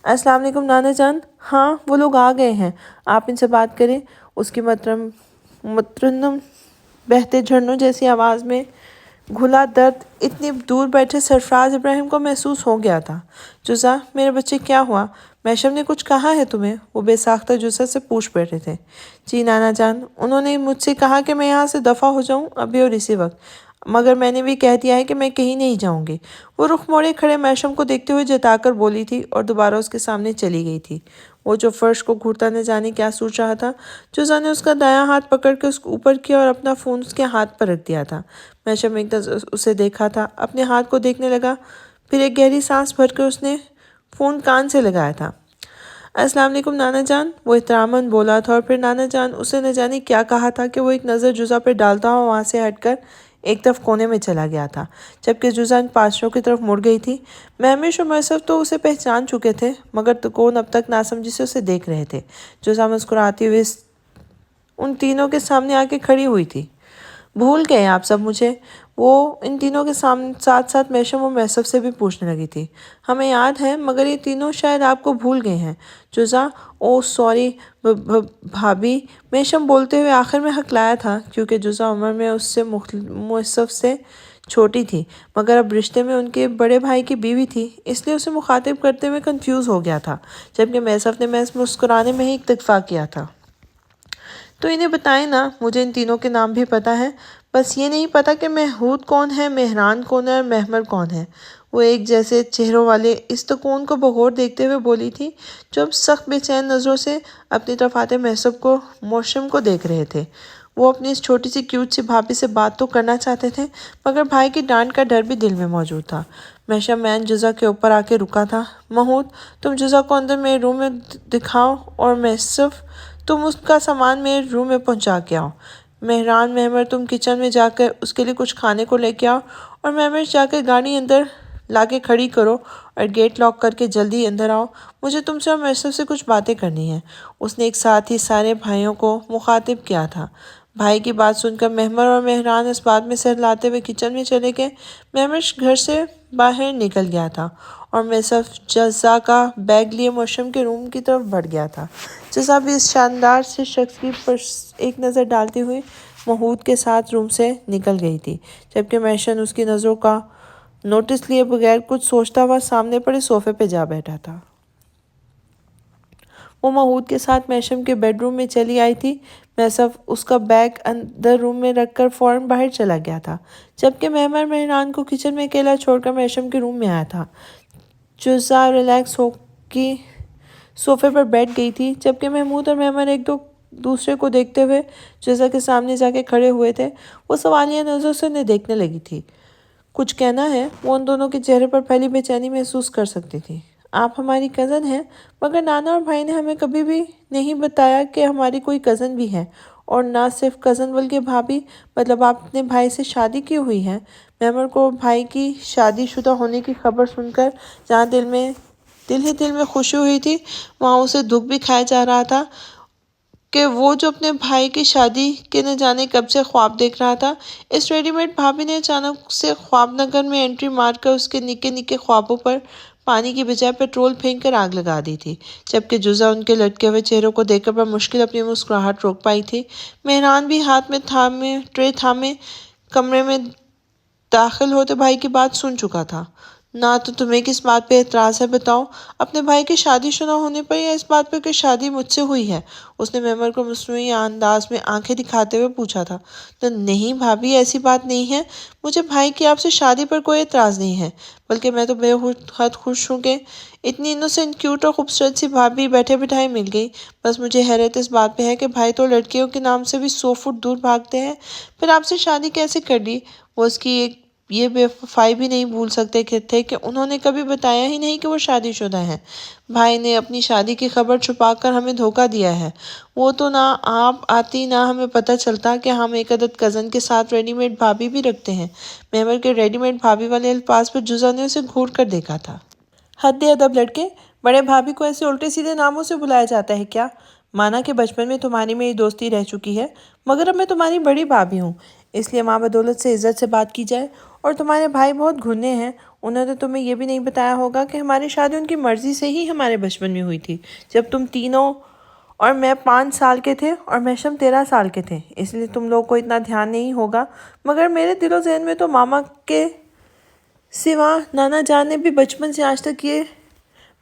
السلام علیکم نانا جان۔ ہاں، وہ لوگ آ گئے ہیں، آپ ان سے بات کریں۔ اس کی مترنم بہتے جھرنوں جیسی آواز میں گھلا درد اتنی دور بیٹھے سرفراز ابراہیم کو محسوس ہو گیا تھا۔ جزا، میرے بچے کیا ہوا؟ میشم نے کچھ کہا ہے تمہیں؟ وہ بے ساختہ جزا سے پوچھ بیٹھے تھے۔ جی نانا جان، انہوں نے مجھ سے کہا کہ میں یہاں سے دفع ہو جاؤں ابھی اور اسی وقت، مگر میں نے بھی کہہ دیا ہے کہ میں کہیں نہیں جاؤں گی۔ وہ رخ موڑے کھڑے میشم کو دیکھتے ہوئے جتا کر بولی تھی اور دوبارہ اس کے سامنے چلی گئی تھی۔ وہ جو فرش کو گھورتا نہ جانے کیا سوچ رہا تھا۔ جزا نے اس کا دایاں ہاتھ پکڑ کے اس کو اوپر کیا اور اپنا فون اس کے ہاتھ پر رکھ دیا تھا۔ میشم ایک نظر اسے دیکھا تھا، اپنے ہاتھ کو دیکھنے لگا، پھر ایک گہری سانس بھر کر اس نے فون کان سے لگایا تھا۔ السلام علیکم نانا جان، وہ احتراماً بولا تھا، اور پھر نانا جان اسے نہ جانے کیا کہا تھا کہ وہ ایک نظر جزا پہ ڈالتا ہوا وہاں سے ہٹ کر ایک طرف کونے میں چلا گیا تھا، جبکہ جزا ان پادشاہوں کی طرف مڑ گئی تھی۔ مہمش اور مرصف تو اسے پہچان چکے تھے، مگر تکون اب تک ناسمجھی سے اسے دیکھ رہے تھے۔ جزا مسکراتی ہوئے ان تینوں کے سامنے آ کے کھڑی ہوئی تھی۔ بھول گئے آپ سب مجھے؟ وہ ان تینوں کے ساتھ ساتھ میشم اور مرصف سے بھی پوچھنے لگی تھی۔ ہمیں یاد ہے، مگر یہ تینوں شاید آپ کو بھول گئے ہیں۔ جزا، اوہ سوری بھابی، میشم بولتے ہوئے آخر میں ہکلایا تھا، کیونکہ جزا عمر میں اس سے مرصف سے چھوٹی تھی، مگر اب رشتے میں ان کے بڑے بھائی کی بیوی تھی، اس لیے اسے مخاطب کرتے ہوئے کنفیوز ہو گیا تھا، جبکہ مرصف نے محض مسکرانے میں ہی اکتفا کیا تھا۔ تو انہیں بتائیں نا، مجھے ان تینوں کے نام بھی پتہ ہے، بس یہ نہیں پتہ کہ مہود کون ہے، مہران کون ہے اور مہمر کون ہے۔ وہ ایک جیسے چہروں والے اس تکون کو بغور دیکھتے ہوئے بولی تھی، جو اب سخت بے چین نظروں سے اپنی طرف آتے موشم کو دیکھ رہے تھے۔ وہ اپنی اس چھوٹی سی کیوٹ سی بھابھی سے بات تو کرنا چاہتے تھے، مگر بھائی کی ڈانٹ کا ڈر بھی دل میں موجود تھا۔ میشم مین جزا کے اوپر آ کے رکا تھا۔ مہود، تم جزا کو اندر میرے روم میں دکھاؤ، اور مرصف، تم اس کا سامان میرے روم میں پہنچا کے آؤ۔ مہران، مہمر، تم کچن میں جا کر اس کے لیے کچھ کھانے کو لے کے آؤ، اور مہمش جا کر گاڑی اندر لا کے کھڑی کرو اور گیٹ لاک کر کے جلدی اندر آؤ، مجھے تم سے اور مرصف سے کچھ باتیں کرنی ہیں۔ اس نے ایک ساتھ ہی سارے بھائیوں کو مخاطب کیا تھا۔ بھائی کی بات سن کر مہمر اور مہران اس بات میں سر ہلاتے ہوئے کچن میں چلے گئے۔ مہمش گھر سے باہر نکل گیا تھا اور مرصف جزا کا بیگ لیے موشم کے روم کی طرف بڑھ گیا تھا۔ جزا بھی اس شاندار سے شخص کی پر ایک نظر ڈالتے ہوئے مہود کے ساتھ روم سے نکل گئی تھی، جبکہ میشم اس کی نظروں کا نوٹس لیے بغیر کچھ سوچتا ہوا سامنے پڑے صوفے پہ جا بیٹھا تھا۔ وہ محمود کے ساتھ میشم کے بیڈ روم میں چلی آئی تھی۔ میسف اس کا بیگ اندر روم میں رکھ کر فوراً باہر چلا گیا تھا، جبکہ مہران کو کچن میں اکیلا چھوڑ کر میشم کے روم میں آیا تھا۔ جزا ریلیکس ہو کے صوفے پر بیٹھ گئی تھی، جبکہ محمود اور مہمان ایک دوسرے کو دیکھتے ہوئے جزا کے سامنے جا کے کھڑے ہوئے تھے۔ وہ سوالیہ نظر سے انہیں دیکھنے لگی تھی۔ کچھ کہنا ہے؟ وہ ان دونوں کے چہرے پر پہلی بے چینی محسوس کر سکتی تھی۔ آپ ہماری کزن ہیں، مگر نانا اور بھائی نے ہمیں کبھی بھی نہیں بتایا کہ ہماری کوئی کزن بھی ہے، اور نہ صرف کزن بلکہ بھابھی۔ مطلب آپ اپنے بھائی سے شادی کی ہوئی ہے؟ میمر کو بھائی کی شادی شدہ ہونے کی خبر سن کر جہاں دل میں خوشی ہوئی تھی، وہاں اسے دکھ بھی کھایا جا رہا تھا کہ وہ جو اپنے بھائی کی شادی کے نہ جانے کب سے خواب دیکھ رہا تھا۔ اس ریڈی میڈ بھابھی نے اچانک سے خواب نگر میں انٹری مار کر اس کے نکے نکے خوابوں پر پانی کی بجائے پیٹرول پھینک کر آگ لگا دی تھی، جبکہ جزا ان کے لٹکے ہوئے چہروں کو دیکھ کر بمشکل اپنی مسکراہٹ روک پائی تھی۔ مہران بھی ہاتھ میں ٹرے تھامے کمرے میں داخل ہوتے بھائی کی بات سن چکا تھا۔ نہ تو تمہیں کس بات پہ اعتراض ہے بتاؤ، اپنے بھائی کی شادی شدہ ہونے پر یا اس بات پر کہ شادی مجھ سے ہوئی ہے؟ اس نے ممر کو مصنوعی انداز میں آنکھیں دکھاتے ہوئے پوچھا تھا۔ تو نہیں بھابھی، ایسی بات نہیں ہے، مجھے بھائی کی آپ سے شادی پر کوئی اعتراض نہیں ہے، بلکہ میں تو بے حد خوش ہوں کہ اتنی انوسینٹ کیوٹ اور خوبصورت سی بھابھی بیٹھے بٹھائے مل گئی۔ بس مجھے حیرت اس بات پہ ہے کہ بھائی تو لڑکیوں کے نام سے بھی 100 فٹ دور بھاگتے ہیں، پھر آپ سے شادی کیسے کر لی؟ وہ اس کی یہ بے وفائی بھی نہیں بھول سکتے تھے کہ انہوں نے کبھی بتایا ہی نہیں کہ وہ شادی شدہ ہیں۔ بھائی نے اپنی شادی کی خبر چھپا کر ہمیں دھوکہ دیا ہے۔ وہ تو نہ آپ آتی نہ ہمیں پتہ چلتا کہ ہم ایک عدد کزن کے ساتھ ریڈی میڈ بھابھی بھی رکھتے ہیں۔ مہمر کے ریڈی میڈ بھابھی والے الفاظ پر جزا نے اسے گھور کر دیکھا تھا۔ حد ادب لڑکے، بڑے بھابھی کو ایسے الٹے سیدھے ناموں سے بلایا جاتا ہے کیا؟ مانا کہ بچپن میں تمہاری میری دوستی رہ چکی ہے، مگر اب میں تمہاری بڑی بھابھی ہوں، اس لیے ماں بدولت سے عزت سے بات کی جائے۔ اور تمہارے بھائی بہت گھنے ہیں، انہوں نے تمہیں یہ بھی نہیں بتایا ہوگا کہ ہماری شادی ان کی مرضی سے ہی ہمارے بچپن میں ہوئی تھی، جب تم تینوں اور میں 5 سال کے تھے اور میشم 13 سال کے تھے، اس لیے تم لوگ کو اتنا دھیان نہیں ہوگا، مگر میرے دل و ذہن میں تو ماما کے سوا نانا جان نے بھی بچپن سے آج تک یہ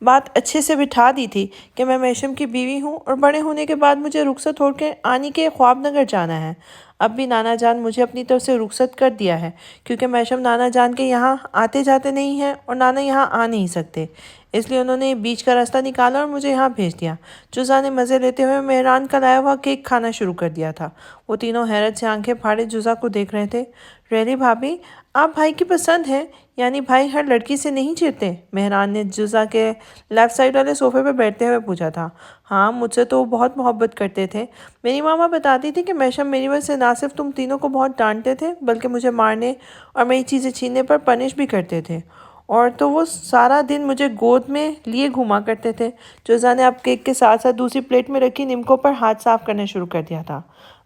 بات اچھے سے بٹھا دی تھی کہ میں میشم کی بیوی ہوں اور بڑے ہونے کے بعد مجھے رخصت ہو کے آنی کے خواب نگر جانا ہے۔ اب بھی نانا جان مجھے اپنی طرف سے رخصت کر دیا ہے، کیونکہ میشم نانا جان کے یہاں آتے جاتے نہیں ہیں اور نانا یہاں آ نہیں سکتے، اس لیے انہوں نے بیچ کا راستہ نکالا اور مجھے یہاں بھیج دیا۔ جزا نے مزے لیتے ہوئے مہران کا لایا ہوا کیک کھانا شروع کر دیا تھا۔ وہ تینوں حیرت سے آنکھیں پھاڑے جزا کو دیکھ رہے تھے۔ ریلی بھابھی، آپ بھائی کی پسند ہیں، یعنی بھائی ہر لڑکی سے نہیں چڑھتے؟ مہران نے جزا کے لیفٹ سائڈ والے صوفے پہ بیٹھتے ہوئے پوچھا تھا۔ ہاں، مجھ سے تو وہ بہت محبت کرتے تھے۔ میری ماما بتاتی تھی کہ میشم میری وجہ سے نہ صرف تم تینوں کو بہت ڈانٹتے تھے، بلکہ مجھے مارنے اور میری چیزیں چھیننے پر پنش بھی کرتے تھے، اور تو وہ سارا دن مجھے گود میں لیے گھوما کرتے تھے۔ جزا نے اب کیک کے ساتھ ساتھ دوسری پلیٹ میں رکھی نمکوں پر ہاتھ صاف کرنا شروع کر دیا تھا۔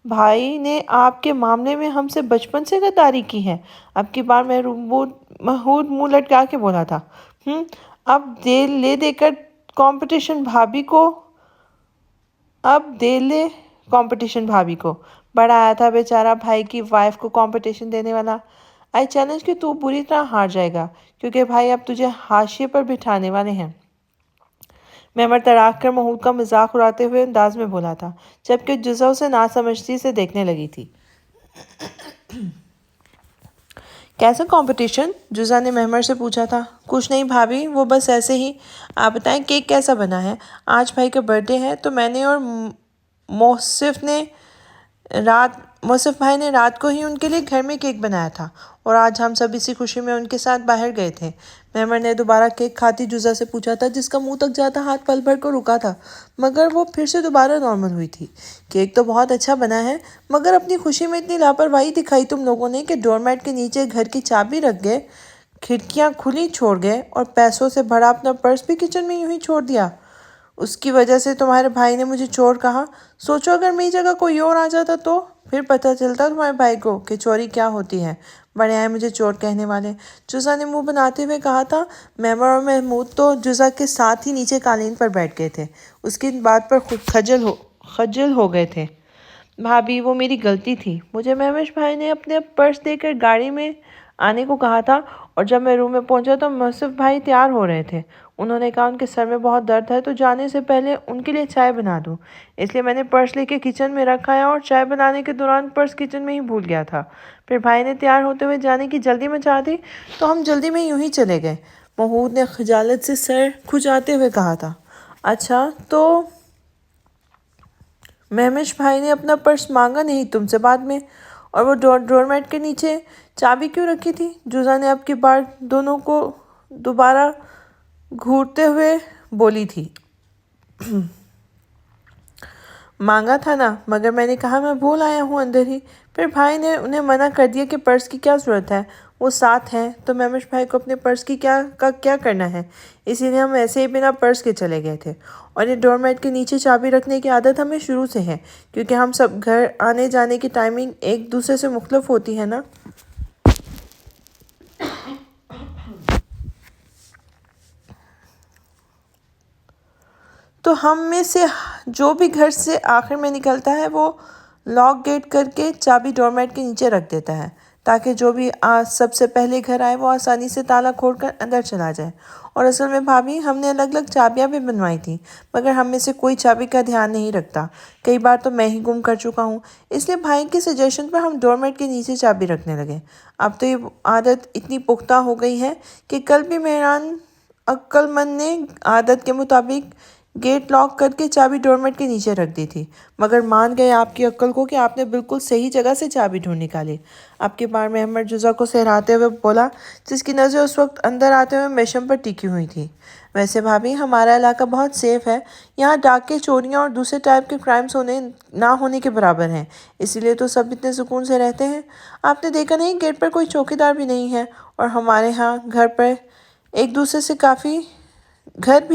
بھائی نے آپ کے معاملے میں ہم سے بچپن سے غداری کی ہے؟ اب کی بار محمود منہ لٹکا کے بولا تھا۔ اب دے لے کر کمپٹیشن بھابھی کو بڑا آیا تھا بیچارہ بھائی کی وائف کو کمپٹیشن دینے والا۔ آئی چیلنج کہ تو بری طرح ہار جائے گا، کیونکہ بھائی اب تجھے حاشیے پر بٹھانے والے ہیں۔ مہمر تڑاک کر محمود کا مذاق اڑاتے ہوئے انداز میں بولا تھا، جبکہ جزا اسے ناسمجھی سے دیکھنے لگی تھی۔ کیسا کمپٹیشن؟ جزا نے مہمر سے پوچھا تھا۔ کچھ نہیں بھابھی، وہ بس ایسے ہی۔ آپ بتائیں کیک کیسا بنا ہے؟ آج بھائی کا برتھ ڈے ہے، تو میں نے اور موصف بھائی نے رات کو ہی ان کے لیے گھر میں کیک بنایا تھا، اور آج ہم سب اسی خوشی میں ان کے ساتھ باہر گئے تھے۔ مہمر نے دوبارہ کیک کھاتی جزا سے پوچھا تھا، جس کا منہ تک جاتا ہاتھ پل بھر کو رکا تھا، مگر وہ پھر سے دوبارہ نارمل ہوئی تھی۔ کیک تو بہت اچھا بنا ہے، مگر اپنی خوشی میں اتنی لاپرواہی دکھائی تم لوگوں نے کہ ڈور میٹ کے نیچے گھر کی چابی رکھ گئے، کھڑکیاں کھلی چھوڑ گئے اور پیسوں سے بھرا اپنا پرس بھی کچن میں یوں ہی چھوڑ دیا۔ اس کی وجہ سے تمہارے بھائی نے مجھے چور کہا۔ سوچو اگر میری جگہ کوئی اور آ جاتا تو؟ پھر پتہ چلتا تمہارے بھائی کو کہ چوری کیا ہوتی ہے۔ بڑے آئے مجھے چور کہنے والے، جزا نے منہ بناتے ہوئے کہا تھا۔ مہمر اور محمود تو جزا کے ساتھ ہی نیچے قالین پر بیٹھ گئے تھے، اس کی بات پر خجل ہو گئے تھے۔ بھابھی، وہ میری غلطی تھی، مجھے مہوش بھائی نے اپنے پرس دے کر گاڑی میں آنے کو کہا تھا، اور جب میں روم میں پہنچا تو مصرف بھائی تیار ہو رہے تھے۔ انہوں نے کہا ان کے سر میں بہت درد ہے تو جانے سے پہلے ان کے لیے چائے بنا دوں، اس لیے میں نے پرس لے کے کچن میں رکھا ہے، اور چائے بنانے کے دوران پرس کچن میں ہی بھول گیا تھا۔ پھر بھائی نے تیار ہوتے ہوئے جانے کی جلدی مچا دی تو ہم جلدی میں یوں ہی چلے گئے۔ محمود نے خجالت سے سر کھجاتے ہوئے کہا تھا، اچھا تو مہمش بھائی نے اپنا پرس مانگا نہیں تم سے بعد میں؟ اور وہ ڈور میٹ کے نیچے چابی کیوں رکھی تھی؟ جوزا نے اب کی بار دونوں کو دوبارہ گھورتے ہوئے بولی تھی۔ مانگا تھا نا، مگر میں نے کہا میں بھول آیا ہوں اندر ہی۔ پھر بھائی نے انہیں منع کر دیا کہ پرس کی کیا ضرورت ہے، وہ ساتھ ہیں تو مہمش بھائی کو اپنے پرس کی کیا کرنا ہے، اسی لیے ہم ایسے ہی بنا پرس کے چلے گئے تھے۔ اور یہ ڈور میٹ کے نیچے چابی رکھنے کی عادت ہمیں شروع سے ہے، کیونکہ ہم سب گھر آنے جانے کی ٹائمنگ ایک دوسرے سے مختلف ہوتی ہے نا۔ تو ہم میں سے جو بھی گھر سے آخر میں نکلتا ہے وہ لاک گیٹ کر کے چابی ڈور میٹ کے نیچے رکھ دیتا ہے، تاکہ جو بھی سب سے پہلے گھر آئے وہ آسانی سے تالا کھول کر اندر چلا جائے۔ اور اصل میں بھابھی، ہم نے الگ الگ چابیاں بھی بنوائی تھیں، مگر ہم میں سے کوئی چابی کا دھیان نہیں رکھتا۔ کئی بار تو میں ہی گم کر چکا ہوں، اس لیے بھائی کے سجیشن پر ہم ڈور میٹ کے نیچے چابی رکھنے لگے۔ اب تو یہ عادت اتنی پختہ ہو گئی ہے کہ کل بھی مہران عقل مند نے عادت کے مطابق گیٹ لاک کر کے چابی ڈور میٹ کے نیچے رکھ دی تھی، مگر مان گئے آپ کی عقل کو کہ آپ نے بالکل صحیح جگہ سے چابی ڈھونڈ نکالی۔ اب کی بار محمد جوزا کو سہراتے ہوئے بولا، جس کی نظر اس وقت اندر آتے ہوئے میشم پر ٹکی ہوئی تھی، ویسے بھابھی ہمارا علاقہ بہت سیف ہے، یہاں ڈاکے، چوریاں اور دوسرے ٹائپ کے کرائمز نہ ہونے کے برابر ہیں، اسی لیے تو سب اتنے سکون سے رہتے ہیں۔ آپ نے دیکھا نہیں، گیٹ پر کوئی چوکیدار بھی نہیں ہے، اور ہمارے ہاں گھر بھی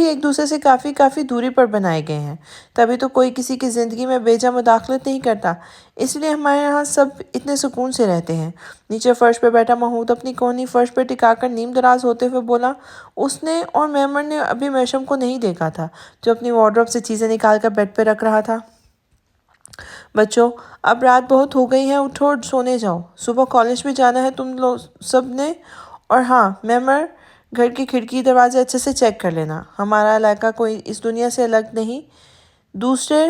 ایک دوسرے سے کافی دوری پر بنائے گئے ہیں، تبھی تو کوئی کسی کی زندگی میں بے جا مداخلت نہیں کرتا، اس لیے ہمارے یہاں سب اتنے سکون سے رہتے ہیں۔ نیچے فرش پہ بیٹھا محمود اپنی کونی فرش پہ ٹکا کر نیم دراز ہوتے ہوئے بولا، اس نے اور میمر نے ابھی میشم کو نہیں دیکھا تھا جو اپنی وارڈروب سے چیزیں نکال کر بیڈ پہ رکھ رہا تھا۔ بچوں، اب رات بہت ہو گئی ہے، اٹھو اور سونے جاؤ، صبح کالج بھی جانا ہے تم لوگ سب نے۔ اور ہاں میمر، گھر کی کھڑکی دروازے اچھے سے چیک کر لینا، ہمارا علاقہ کوئی اس دنیا سے الگ نہیں، دوسرے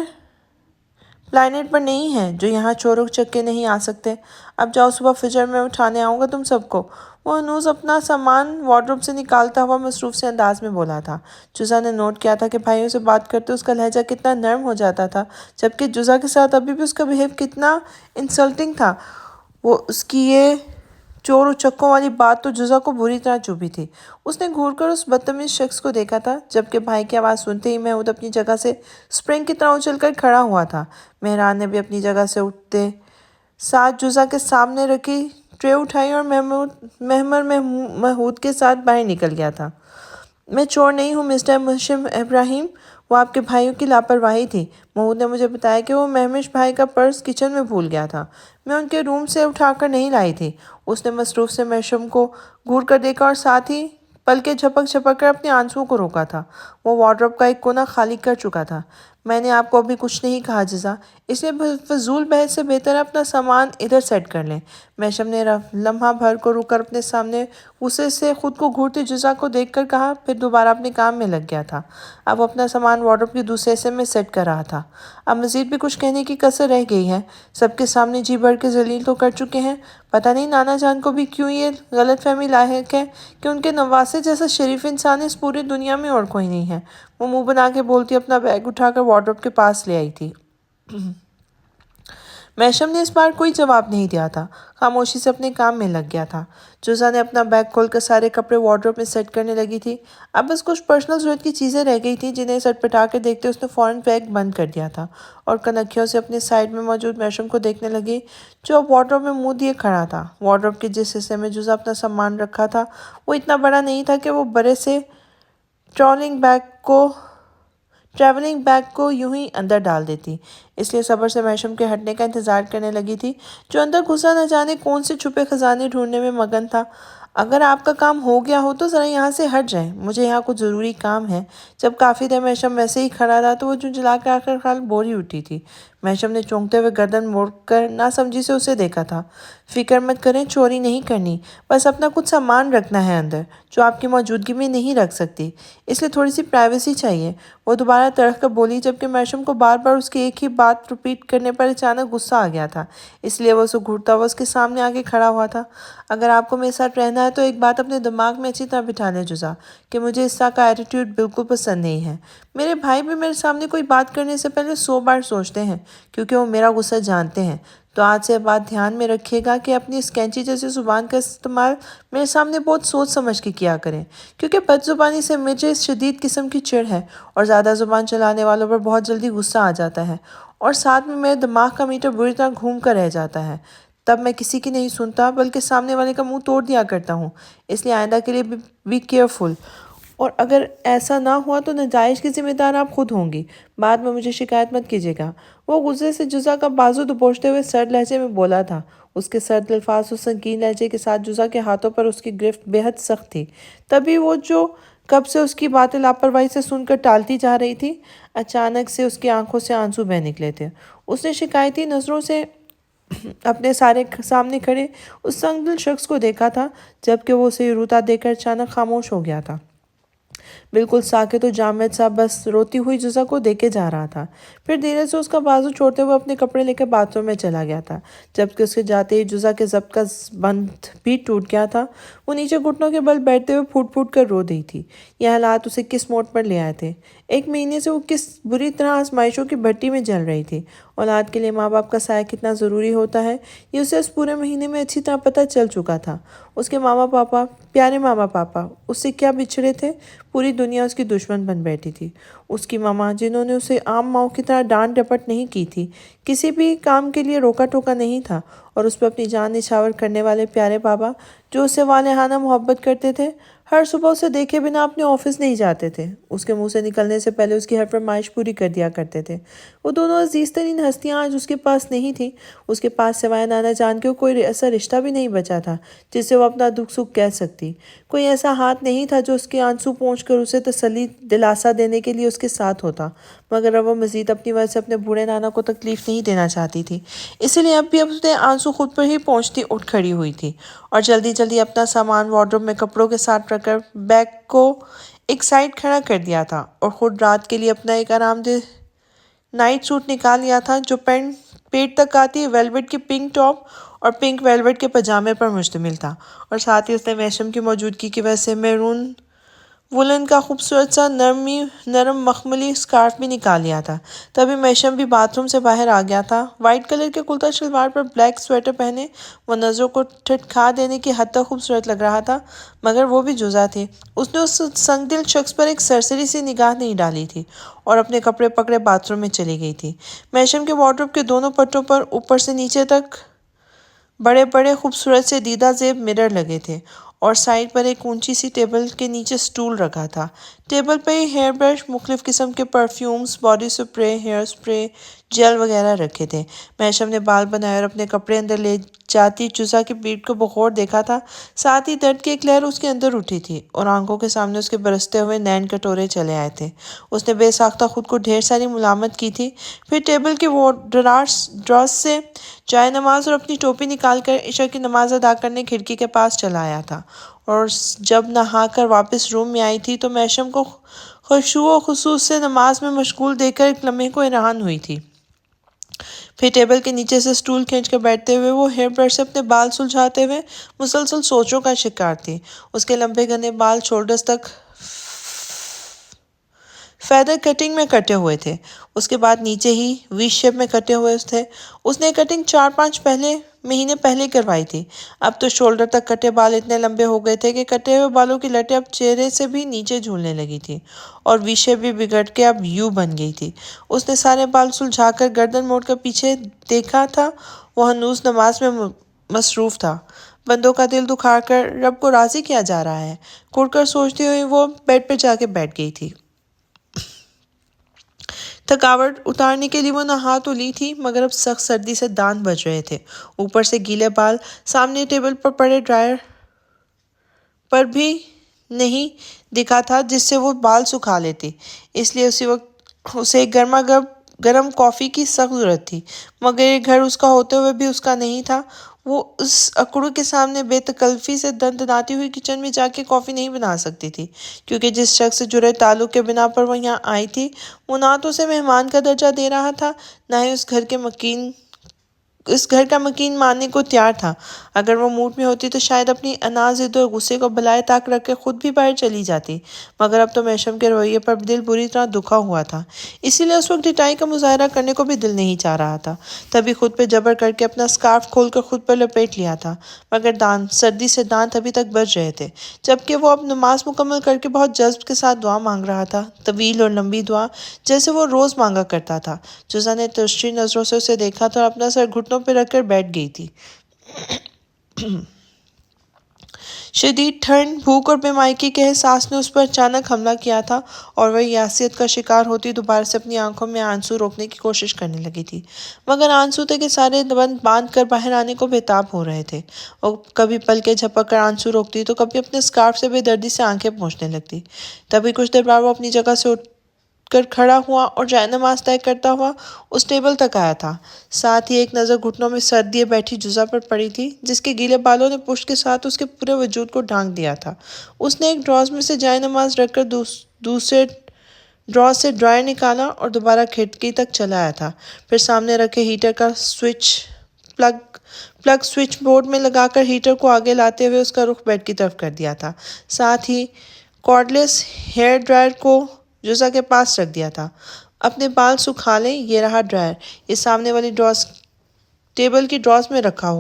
پلانٹ پر نہیں ہے جو یہاں چور چکے نہیں آ سکتے۔ اب جاؤ، صبح فجر میں اٹھانے آؤں گا تم سب کو۔ وہ ہنوز اپنا سامان وارڈروب سے نکالتا ہوا مصروف سے انداز میں بولا تھا۔ جوزا نے نوٹ کیا تھا کہ بھائیوں سے بات کرتے اس کا لہجہ کتنا نرم ہو جاتا تھا، جبکہ جوزا کے ساتھ ابھی بھی اس کا بیہیو کتنا انسلٹنگ تھا۔ وہ اس کی یہ چور و چکوں والی بات تو جوزا کو بری طرح چبھی تھی۔ اس نے گھور کر اس بدتمیز شخص کو دیکھا تھا، جبکہ بھائی کی آواز سنتے ہی محمود اپنی جگہ سے سپرنگ کی طرح اچھل کر کھڑا ہوا تھا۔ مہران نے بھی اپنی جگہ سے اٹھتے ساتھ جوزا کے سامنے رکھی ٹرے اٹھائی اور محمر محمود کے ساتھ باہر نکل گیا تھا۔ میں چور نہیں ہوں مسٹر مشم ابراہیم، وہ آپ کے بھائیوں کی لاپرواہی تھی۔ محمود نے مجھے بتایا کہ وہ مہمش بھائی کا پرس کچن میں بھول گیا تھا، میں ان کے روم سے اٹھا کر نہیں لائی تھی۔ اس نے مصروف سے میشم کو گھور کر دیکھا اور ساتھ ہی پلکیں جھپک جھپک کر اپنے آنسوؤں کو روکا تھا۔ وہ وارڈروب کا ایک کونا خالی کر چکا تھا۔ میں نے آپ کو ابھی کچھ نہیں کہا جزا، اس لیے فضول بحث سے بہتر ہے اپنا سامان ادھر سیٹ کر لیں۔ میشم نے لمحہ بھر کو رک کر اپنے سامنے غصے سے خود کو گھورتی جزا کو دیکھ کر کہا، پھر دوبارہ اپنے کام میں لگ گیا تھا۔ اب اپنا سامان وارڈروب کے دوسرے حصے میں سیٹ کر رہا تھا۔ اب مزید بھی کچھ کہنے کی کسر رہ گئی ہے، سب کے سامنے جی بھر کے ذلیل تو کر چکے ہیں، پتہ نہیں نانا جان کو بھی کیوں یہ غلط فہمی لاحق ہے کہ ان کے نواسے جیسا شریف انسان اس پوری دنیا میں اور کوئی نہیں ہے۔ وہ منہ بنا کے بولتی اپنا بیگ اٹھا کر وارڈروب کے پاس لے آئی تھی۔ میشم نے اس بار کوئی جواب نہیں دیا تھا، خاموشی سے اپنے کام میں لگ گیا تھا۔ جوزا نے اپنا بیگ کھول کر سارے کپڑے وارڈروب میں سیٹ کرنے لگی تھی۔ اب بس کچھ پرسنل ضرورت کی چیزیں رہ گئی تھیں جنہیں سٹپٹا کر دیکھتے اس نے فوراً بیگ بند کر دیا تھا اور کنکھیوں سے اپنے سائیڈ میں موجود میشم کو دیکھنے لگی جو اب وارڈروب میں منہ دیے کھڑا تھا۔ وارڈروب کے جس حصے میں جوزا اپنا سامان رکھا تھا وہ اتنا بڑا نہیں تھا کہ وہ بڑے سے ٹریولنگ بیگ کو یوں ہی اندر ڈال دیتی، اس لیے صبر سے میشم کے ہٹنے کا انتظار کرنے لگی تھی جو اندر گھسا نہ جانے کون سے چھپے خزانے ڈھونڈنے میں مگن تھا۔ اگر آپ کا کام ہو گیا ہو تو ذرا یہاں سے ہٹ جائیں، مجھے یہاں کچھ ضروری کام ہے۔ جب کافی دیر میشم ویسے ہی کھڑا رہا تو وہ جھنجھلا کر آخر کار بور ہی اٹھی تھی، محشم نے چونکتے ہوئے گردن موڑ کر ناسمجھی سے اسے دیکھا تھا۔ فکر مت کریں، چوری نہیں کرنی، بس اپنا کچھ سامان رکھنا ہے اندر جو آپ کی موجودگی میں نہیں رکھ سکتی، اس لیے تھوڑی سی پرائیویسی چاہیے۔ وہ دوبارہ تڑک کر بولی، جبکہ محشم کو بار بار اس کی ایک ہی بات ریپیٹ کرنے پر اچانک غصہ آ گیا تھا، اس لیے وہ اسے گھورتا ہوا اس کے سامنے آ کے کھڑا ہوا تھا۔ اگر آپ کو میرے ساتھ رہنا ہے تو ایک بات اپنے دماغ میں اچھی طرح بٹھا لیں جزا، کہ مجھے اس طرح کا ایٹیٹیوڈ بالکل پسند نہیں ہے۔ میرے بھائی بھی میرے سامنے کوئی بات کرنے سے پہلے 100 بار سوچتے ہیں، کیونکہ وہ میرا غصہ جانتے ہیں۔ تو آج سے بات دھیان میں رکھیے گا کہ اپنی اس کینچی جیسی زبان کا استعمال میرے سامنے بہت سوچ سمجھ کے کیا کریں، کیونکہ بد زبانی سے مجھے شدید قسم کی چڑ ہے اور زیادہ زبان چلانے والوں پر بہت جلدی غصہ آ جاتا ہے، اور ساتھ میں میرے دماغ کا میٹر بری طرح گھوم کر رہ جاتا ہے۔ تب میں کسی کی نہیں سنتا بلکہ سامنے والے کا منہ توڑ دیا کرتا ہوں، اس لیے آئندہ کے لیے بی کیئرفل، اور اگر ایسا نہ ہوا تو نتائج کی ذمہ دار آپ خود ہوں گی۔ بعد میں مجھے شکایت مت کیجیے گا۔ وہ غصے سے جزا کا بازو دبوچتے ہوئے سرد لہجے میں بولا تھا۔ اس کے سرد الفاظ اور سنگین لہجے کے ساتھ جزا کے ہاتھوں پر اس کی گرفت بے حد سخت تھی۔ تبھی وہ جو کب سے اس کی باتیں لاپرواہی سے سن کر ٹالتی جا رہی تھی، اچانک سے اس کی آنکھوں سے آنسو بہہ نکلے تھے۔ اس نے شکایتی نظروں سے اپنے سامنے کھڑے اس سنگ دل شخص کو دیکھا تھا، جبکہ وہ اسے روتا دیکھ کر اچانک خاموش ہو گیا تھا۔ بالکل ساکت و جامد سا بس روتی ہوئی جزا کو دیکھے جا رہا تھا، پھر دھیرے سے اس کا بازو چھوڑتے ہوئے اپنے کپڑے لے کر باتھ روم میں چلا گیا تھا۔ جبکہ اس کے جاتے ہی جزا کے ضبط کا بند بھی ٹوٹ گیا تھا۔ وہ نیچے گھٹنوں کے بل بیٹھتے ہوئے پھوٹ پھوٹ کر رو رہی تھی۔ یہ حالات اسے کس موڑ پر لے آئے تھے؟ ایک مہینے سے وہ کس بری طرح آزمائشوں کی بھٹی میں جل رہی تھی۔ اولاد کے لیے ماں باپ کا سایہ کتنا ضروری ہوتا ہے، یہ اسے اس پورے مہینے میں اچھی طرح پتہ چل چکا تھا۔ اس کے ماما پاپا، پیارے ماما پاپا، اس سے کیا بچھڑے تھے؟ پوری دنیا اس کی دشمن بن بیٹھی تھی۔ اس کی ماما، جنہوں نے اسے عام ماؤں کی طرح ڈانٹ ڈپٹ نہیں کی تھی، کسی بھی کام کے لیے روکا ٹوکا نہیں تھا، اور اس پہ اپنی جان نچھاور کرنے والے پیارے بابا، جو اسے والہانہ محبت کرتے تھے، ہر صبح اسے دیکھے بنا اپنے آفس نہیں جاتے تھے، اس کے منہ سے نکلنے سے پہلے اس کی ہر فرمائش پوری کر دیا کرتے تھے۔ وہ دونوں عزیز ترین ہستیاں آج اس کے پاس نہیں تھیں۔ اس کے پاس سوائے نانا جان کے کوئی ایسا رشتہ بھی نہیں بچا تھا جس سے وہ اپنا دکھ سکھ کہہ سکتی۔ کوئی ایسا ہاتھ نہیں تھا جو اس کے آنسو پونچھ کر اسے تسلی دلاسا دینے کے لیے اس کے ساتھ ہوتا، مگر اب وہ مزید اپنی وجہ سے اپنے بوڑھے نانا کو تکلیف نہیں دینا چاہتی تھی، اسی لیے اب بھی اپنے آنسو خود پر ہی پونچھتی اٹھ کھڑی ہوئی تھی، اور جلدی جلدی اپنا سامان وارڈروب میں کپڑوں کے ساتھ رکھ کر بیگ کو ایک سائڈ کھڑا کر دیا تھا، اور خود رات کے لیے اپنا ایک آرام دہ نائٹ سوٹ نکال لیا تھا جو پیٹ تک آتی ویلویٹ کی پنک ٹاپ اور پنک ویلویٹ کے پاجامے پر مشتمل تھا، اور ساتھ ہی اس نے محشم کی موجودگی کی وجہ سے میرون وولن کا خوبصورت سا نرم مخملی سکارف بھی نکال لیا تھا۔ تبھی محشم بھی باتھ روم سے باہر آ گیا تھا۔ وائٹ کلر کے کرتا شلوار پر بلیک سویٹر پہنے وہ نظروں کو ٹھٹکا دینے کی حد تک خوبصورت لگ رہا تھا، مگر وہ بھی جزا تھی۔ اس نے اس سنگ دل شخص پر ایک سرسری سی نگاہ نہیں ڈالی تھی، اور اپنے کپڑے پکڑے باتھ روم میں چلی گئی تھی۔ محشم کے وارڈروب کے دونوں پٹوں پر اوپر سے نیچے تک بڑے بڑے خوبصورت سے دیدہ زیب مرر لگے تھے، اور سائڈ پر ایک اونچی سی ٹیبل کے نیچے سٹول رکھا تھا۔ ٹیبل پہ ہیئر برش، مختلف قسم کے perfumes, body spray, hair spray, gel وغیرہ رکھے تھے۔ محشم نے بال بنائے اور اپنے کپڑے اندر لے جاتی جزا کی پیٹھ کو بغور دیکھا تھا، ساتھ ہی درد کی ایک لہر اس کے اندر اٹھی تھی، اور آنکھوں کے سامنے اس کے برستے ہوئے نین کٹورے چلے آئے تھے۔ اس نے بے ساختہ خود کو ڈھیر ساری ملامت کی تھی، پھر ٹیبل کے ڈراز سے جائے نماز اور اپنی ٹوپی نکال کر عشاء کی نماز ادا کرنے کھڑکی کے پاس چلا آیا تھا، اور جب نہا کر واپس روم میں آئی تھی تو محشم کو خشوع و خضوع سے نماز میں مشغول دیکھ کر ایک لمحے کو حیران ہوئی تھی۔ پھر ٹیبل کے نیچے سے سٹول کھینچ کر بیٹھتے ہوئے وہ ہیئر برش سے اپنے بال سلجھاتے ہوئے مسلسل سوچوں کا شکار تھی۔ اس کے لمبے گھنے بال شولڈرز تک فیدر کٹنگ میں کٹے ہوئے تھے، اس کے بعد نیچے ہی وی شیپ میں کٹے ہوئے تھے۔ اس نے کٹنگ 4-5 مہینے پہلے کروائی تھی۔ اب تو شولڈر تک کٹے بال اتنے لمبے ہو گئے تھے کہ کٹے ہوئے بالوں کی لٹیں اب چہرے سے بھی نیچے جھولنے لگی تھی، اور وی شیپ بھی بگڑ کے اب یو بن گئی تھی۔ اس نے سارے بال سلجھا کر گردن موڑ کر پیچھے دیکھا تھا، وہ ہنوز نماز میں مصروف تھا۔ بندوں کا دل دکھا کر رب کو راضی کیا جا رہا ہے، کڑ کر سوچتی ہوئی وہ بیڈ پہ جا کے بیٹھ گئی تھی۔ تھکاوٹ اتارنے کے لیے وہ نہا تو لی تھی، مگر اب سخت سردی سے دانت بج رہے تھے، اوپر سے گیلے بال سامنے ٹیبل پر پڑے ڈرائر پر بھی نہیں دکھا تھا جس سے وہ بال سکھا لیتی، اس لیے اسی وقت اسے ایک گرما گرم گرم کافی کی سخت ضرورت تھی، مگر یہ گھر اس کا ہوتے ہوئے بھی اس کا نہیں تھا۔ وہ اس اکڑو کے سامنے بے تکلفی سے دندناتی ہوئی کچن میں جا کے کافی نہیں بنا سکتی تھی، کیونکہ جس شخص سے جڑے تعلق کے بنا پر وہ یہاں آئی تھی، وہ نہ تو اسے مہمان کا درجہ دے رہا تھا، نہ ہی اس گھر کا مکین ماننے کو تیار تھا۔ اگر وہ موڈ میں ہوتی تو شاید اپنی انا، ضد اور غصے کو بلائے طاق رکھ کے خود بھی باہر چلی جاتی، مگر اب تو میشم کے رویے پر دل بری طرح دکھا ہوا تھا، اسی لیے اس وقت ڈٹائی کا مظاہرہ کرنے کو بھی دل نہیں چاہ رہا تھا۔ تبھی خود پہ جبر کر کے اپنا اسکارف کھول کر خود پر لپیٹ لیا تھا، مگر سردی سے دانت ابھی تک بج رہے تھے، جبکہ وہ اب نماز مکمل کر کے بہت جذب کے ساتھ دعا مانگ رہا تھا، طویل اور لمبی دعا، جیسے وہ روز مانگا کرتا تھا۔ جوزا نے ترشی نظروں سے اسے دیکھا تھا اور اپنا سر گھٹنوں پہ رکھ کر بیٹھ گئی تھی۔ شدید ٹھنڈ، بھوک اور بے مائگی کے احساس نے اس پر اچانک حملہ کیا تھا، اور وہ یاسیت کا شکار ہوتی دوبارہ سے اپنی آنکھوں میں آنسو روکنے کی کوشش کرنے لگی تھی، مگر آنسو تھے کہ سارے باندھ کر باہر آنے کو بے تاب ہو رہے تھے۔ وہ کبھی پلکیں جھپک کر آنسو روکتی تو کبھی اپنے اسکارف سے بے دردی سے آنکھیں پوچھنے لگتی۔ تبھی کچھ دیر بعد وہ اپنی جگہ سے اٹھ کر کھڑا ہوا اور جائے نماز طے کرتا ہوا اس ٹیبل تک آیا تھا، ساتھ ہی ایک نظر گھٹنوں میں سر دیے بیٹھی جوزا پر پڑی تھی، جس کے گیلے بالوں نے پشت کے ساتھ اس کے پورے وجود کو ڈھانک دیا تھا۔ اس نے ایک ڈراز میں سے جائے نماز رکھ کر دوسرے ڈراز سے ڈرائر نکالا اور دوبارہ کھڑکی تک چلا آیا تھا، پھر سامنے رکھے ہیٹر کا پلگ سوئچ بورڈ میں لگا کر ہیٹر کو آگے لاتے ہوئے اس کا رخ بیڈ کی طرف کر دیا تھا، ساتھ ہی کارڈلیس ہیئر ڈرائر کو جوزا کے پاس رکھ دیا تھا۔ اپنے بال سکھا لیں، یہ رہا ڈرائر، یہ سامنے والی ٹیبل کی ڈراز میں رکھا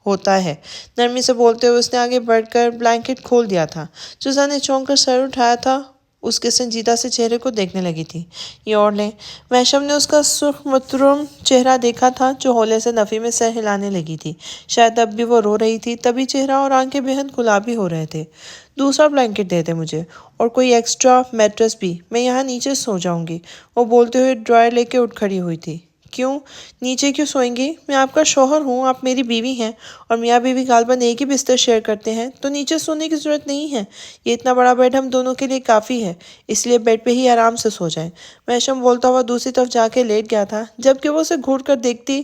ہوتا ہے، نرمی سے بولتے ہوئے اس نے آگے بڑھ کر بلینکٹ کھول دیا تھا۔ جوزا نے چونک کر سر اٹھایا تھا، اس کے سنجیدہ سے چہرے کو دیکھنے لگی تھی۔ یہ اوڑھ لیں۔ میشم نے اس کا سرخ مترم چہرہ دیکھا تھا جو ہولے سے نفی میں سر ہلانے لگی تھی، شاید اب بھی وہ رو رہی تھی، تبھی چہرہ اور آنکھیں بےحد گلابی ہو رہے تھے۔ دوسرا بلینکٹ دے دے مجھے، اور کوئی ایکسٹرا میٹرس بھی، میں یہاں نیچے سو جاؤں گی۔ وہ بولتے ہوئے ڈرائر لے کے اٹھ کھڑی ہوئی تھی۔ کیوں؟ نیچے کیوں سوئیں گی؟ میں آپ کا شوہر ہوں، آپ میری بیوی ہیں، اور میاں بیوی غالباً ایک ہی بستر شیئر کرتے ہیں، تو نیچے سونے کی ضرورت نہیں ہے، یہ اتنا بڑا بیڈ ہم دونوں کے لیے کافی ہے، اس لیے بیڈ پہ ہی آرام سے سو جائیں۔ میشم بولتا ہوا دوسری طرف جا کے لیٹ گیا تھا، جبکہ وہ اسے گھور کر دیکھتی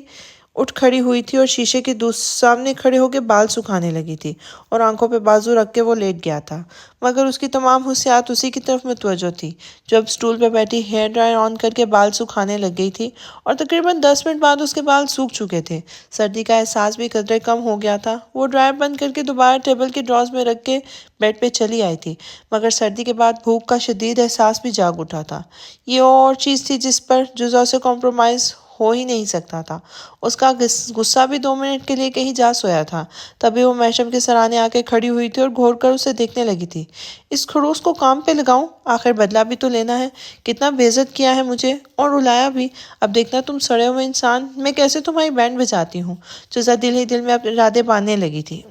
اٹھ کھڑی ہوئی تھی اور شیشے کے سامنے کھڑے ہو کے بال سکھانے لگی تھی، اور آنکھوں پہ بازو رکھ کے وہ لیٹ گیا تھا، مگر اس کی تمام حسیات اسی کی طرف متوجہ تھی، جو اب سٹول پہ بیٹھی ہیئر ڈرائر آن کر کے بال سکھانے لگ گئی تھی، اور تقریباً 10 منٹ بعد اس کے بال سوکھ چکے تھے۔ سردی کا احساس بھی قدرے کم ہو گیا تھا۔ وہ ڈرائر بند کر کے دوبارہ ٹیبل کے ڈراز میں رکھ کے بیڈ پہ چلی آئی تھی، مگر سردی کے بعد بھوک کا شدید احساس بھی جاگ اٹھا تھا۔ یہ اور چیز تھی جس پر جوزا سے کمپرومائز ہو ہی نہیں سکتا تھا۔ اس کا غصہ بھی 2 منٹ کے لیے کہیں جا سویا تھا۔ تبھی وہ میشم کے سرانے آ کے کھڑی ہوئی تھی اور گھور کر اسے دیکھنے لگی تھی۔ اس خڑوس کو کام پہ لگاؤں؟ آخر بدلہ بھی تو لینا ہے۔ کتنا بے عزت کیا ہے مجھے، اور رلایا بھی۔ اب دیکھنا تم سڑے ہوئے انسان، میں کیسے تمہاری بینڈ بجاتی ہوں۔ جوزا دل ہی دل میں اپنے ارادے باندھنے لگی تھی۔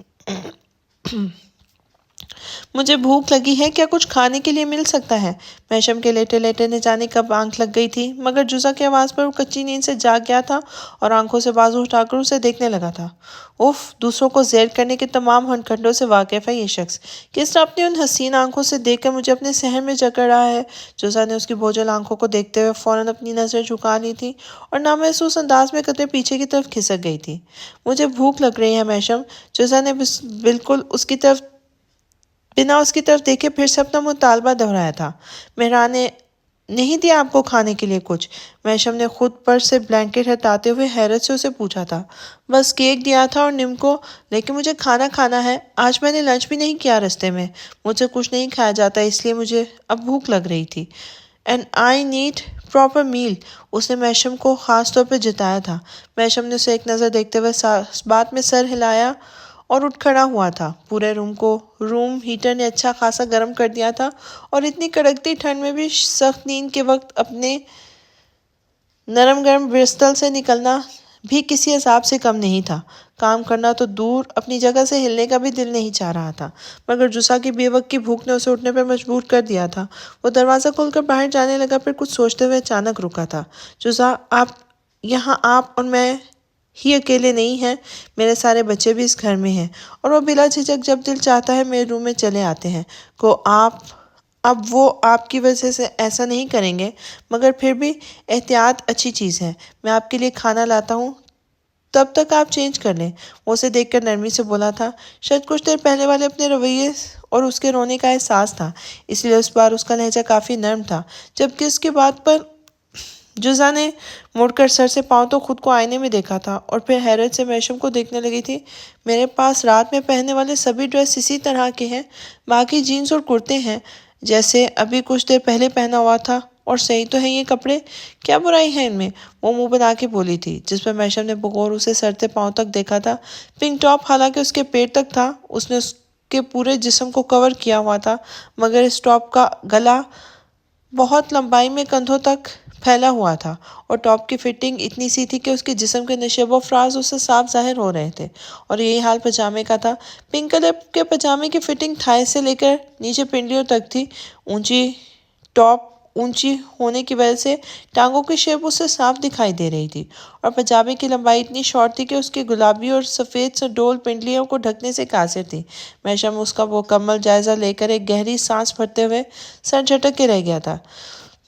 مجھے بھوک لگی ہے، کیا کچھ کھانے کے لیے مل سکتا ہے؟ میشم کے لیٹے لیٹے نہ جانے کب آنکھ لگ گئی تھی، مگر جوزا کی آواز پر وہ کچی نیند سے جاگ گیا تھا اور آنکھوں سے بازو اٹھا کر اسے دیکھنے لگا تھا۔ اف، دوسروں کو زیر کرنے کے تمام ہنرکنڈوں سے واقف ہے یہ شخص، کس طرح اپنی ان حسین آنکھوں سے دیکھ کر مجھے اپنے صحن میں جکڑ رہا ہے۔ جوزا نے اس کی بوجھل آنکھوں کو دیکھتے ہوئے فوراً اپنی نظر جھکا لی تھی اور نامحسوس انداز میں قدرے پیچھے کی طرف کھسک گئی تھی۔ مجھے بھوک لگ رہی ہے میشم۔ جوزا نے بالکل بنا اس کی طرف دیکھے پھر سے اپنا مطالبہ دہرایا تھا۔ مہران نے نہیں دیا آپ کو کھانے کے لیے کچھ؟ میشم نے خود پر سے بلینکٹ ہٹاتے ہوئے حیرت سے اسے پوچھا تھا۔ بس کیک دیا تھا اور نمکو، لیکن مجھے کھانا ہے، آج میں نے لنچ بھی نہیں کیا رستے میں، مجھ سے کچھ نہیں کھایا جاتا، اس لیے مجھے اب بھوک لگ رہی تھی۔ اینڈ آئی نیڈ پراپر میل، اس نے میشم کو خاص طور پہ جتایا تھا۔ میشم نے اسے ایک نظر دیکھتے ہوئے بات میں سر ہلایا اور اٹھ کھڑا ہوا تھا۔ پورے روم ہیٹر نے اچھا خاصا گرم کر دیا تھا، اور اتنی کڑکتی ٹھنڈ میں بھی سخت نیند کے وقت اپنے نرم گرم بستر سے نکلنا بھی کسی عذاب سے کم نہیں تھا۔ کام کرنا تو دور، اپنی جگہ سے ہلنے کا بھی دل نہیں چاہ رہا تھا، مگر جوزا کی بے وقت کی بھوک نے اسے اٹھنے پر مجبور کر دیا تھا۔ وہ دروازہ کھول کر باہر جانے لگا، پھر کچھ سوچتے ہوئے اچانک رکا تھا۔ جوزا، یہاں آپ اور میں ہی اکیلے نہیں ہیں، میرے سارے بچے بھی اس گھر میں ہیں، اور وہ بلا جھجک جب دل چاہتا ہے میرے روم میں چلے آتے ہیں۔ اب وہ آپ کی وجہ سے ایسا نہیں کریں گے، مگر پھر بھی احتیاط اچھی چیز ہے۔ میں آپ کے لیے کھانا لاتا ہوں، تب تک آپ چینج کر لیں۔ وہ اسے دیکھ کر نرمی سے بولا تھا۔ شاید کچھ دیر پہلے والے اپنے رویے اور اس کے رونے کا احساس تھا، اس لیے اس بار اس کا لہجہ کافی نرم تھا۔ جبکہ اس کے بات پر جزا نے مڑ کر سر سے پاؤں تو خود کو آئینے میں دیکھا تھا اور پھر حیرت سے میشم کو دیکھنے لگی تھی۔ میرے پاس رات میں پہننے والے سبھی ڈریس اسی طرح کے ہیں، باقی جینز اور کرتے ہیں جیسے ابھی کچھ دیر پہلے پہنا ہوا تھا، اور صحیح تو ہے یہ کپڑے، کیا برائی ہے ان میں؟ وہ منہ بنا کے بولی تھی، جس پر میشم نے بغور اسے سر سے پاؤں تک دیکھا تھا۔ پنک ٹاپ حالانکہ اس کے پیٹ تک تھا، اس نے اس کے پورے جسم کو کور کیا ہوا تھا، مگر اس ٹاپ کا گلا بہت لمبائی میں کندھوں تک پھیلا ہوا تھا، اور ٹاپ کی فٹنگ اتنی سی تھی کہ اس کے جسم کے نشیب و فراز اسے صاف ظاہر ہو رہے تھے، اور یہی حال پجامے کا تھا۔ پنک کلر کے پجامے کی فٹنگ تھائی سے لے کر نیچے پنڈلیوں تک تھی۔ ٹاپ اونچی ہونے کی وجہ سے ٹانگوں کی شیپ اسے صاف دکھائی دے رہی تھی، اور پجامے کی لمبائی اتنی شارٹ تھی کہ اس کی گلابی اور سفید سے ڈول پنڈلیوں کو ڈھکنے سے قاصر تھی۔ میشم اس کا مکمل جائزہ لے کر ایک گہری سانس بھرتے ہوئے سر جھٹک کے رہ گیا تھا۔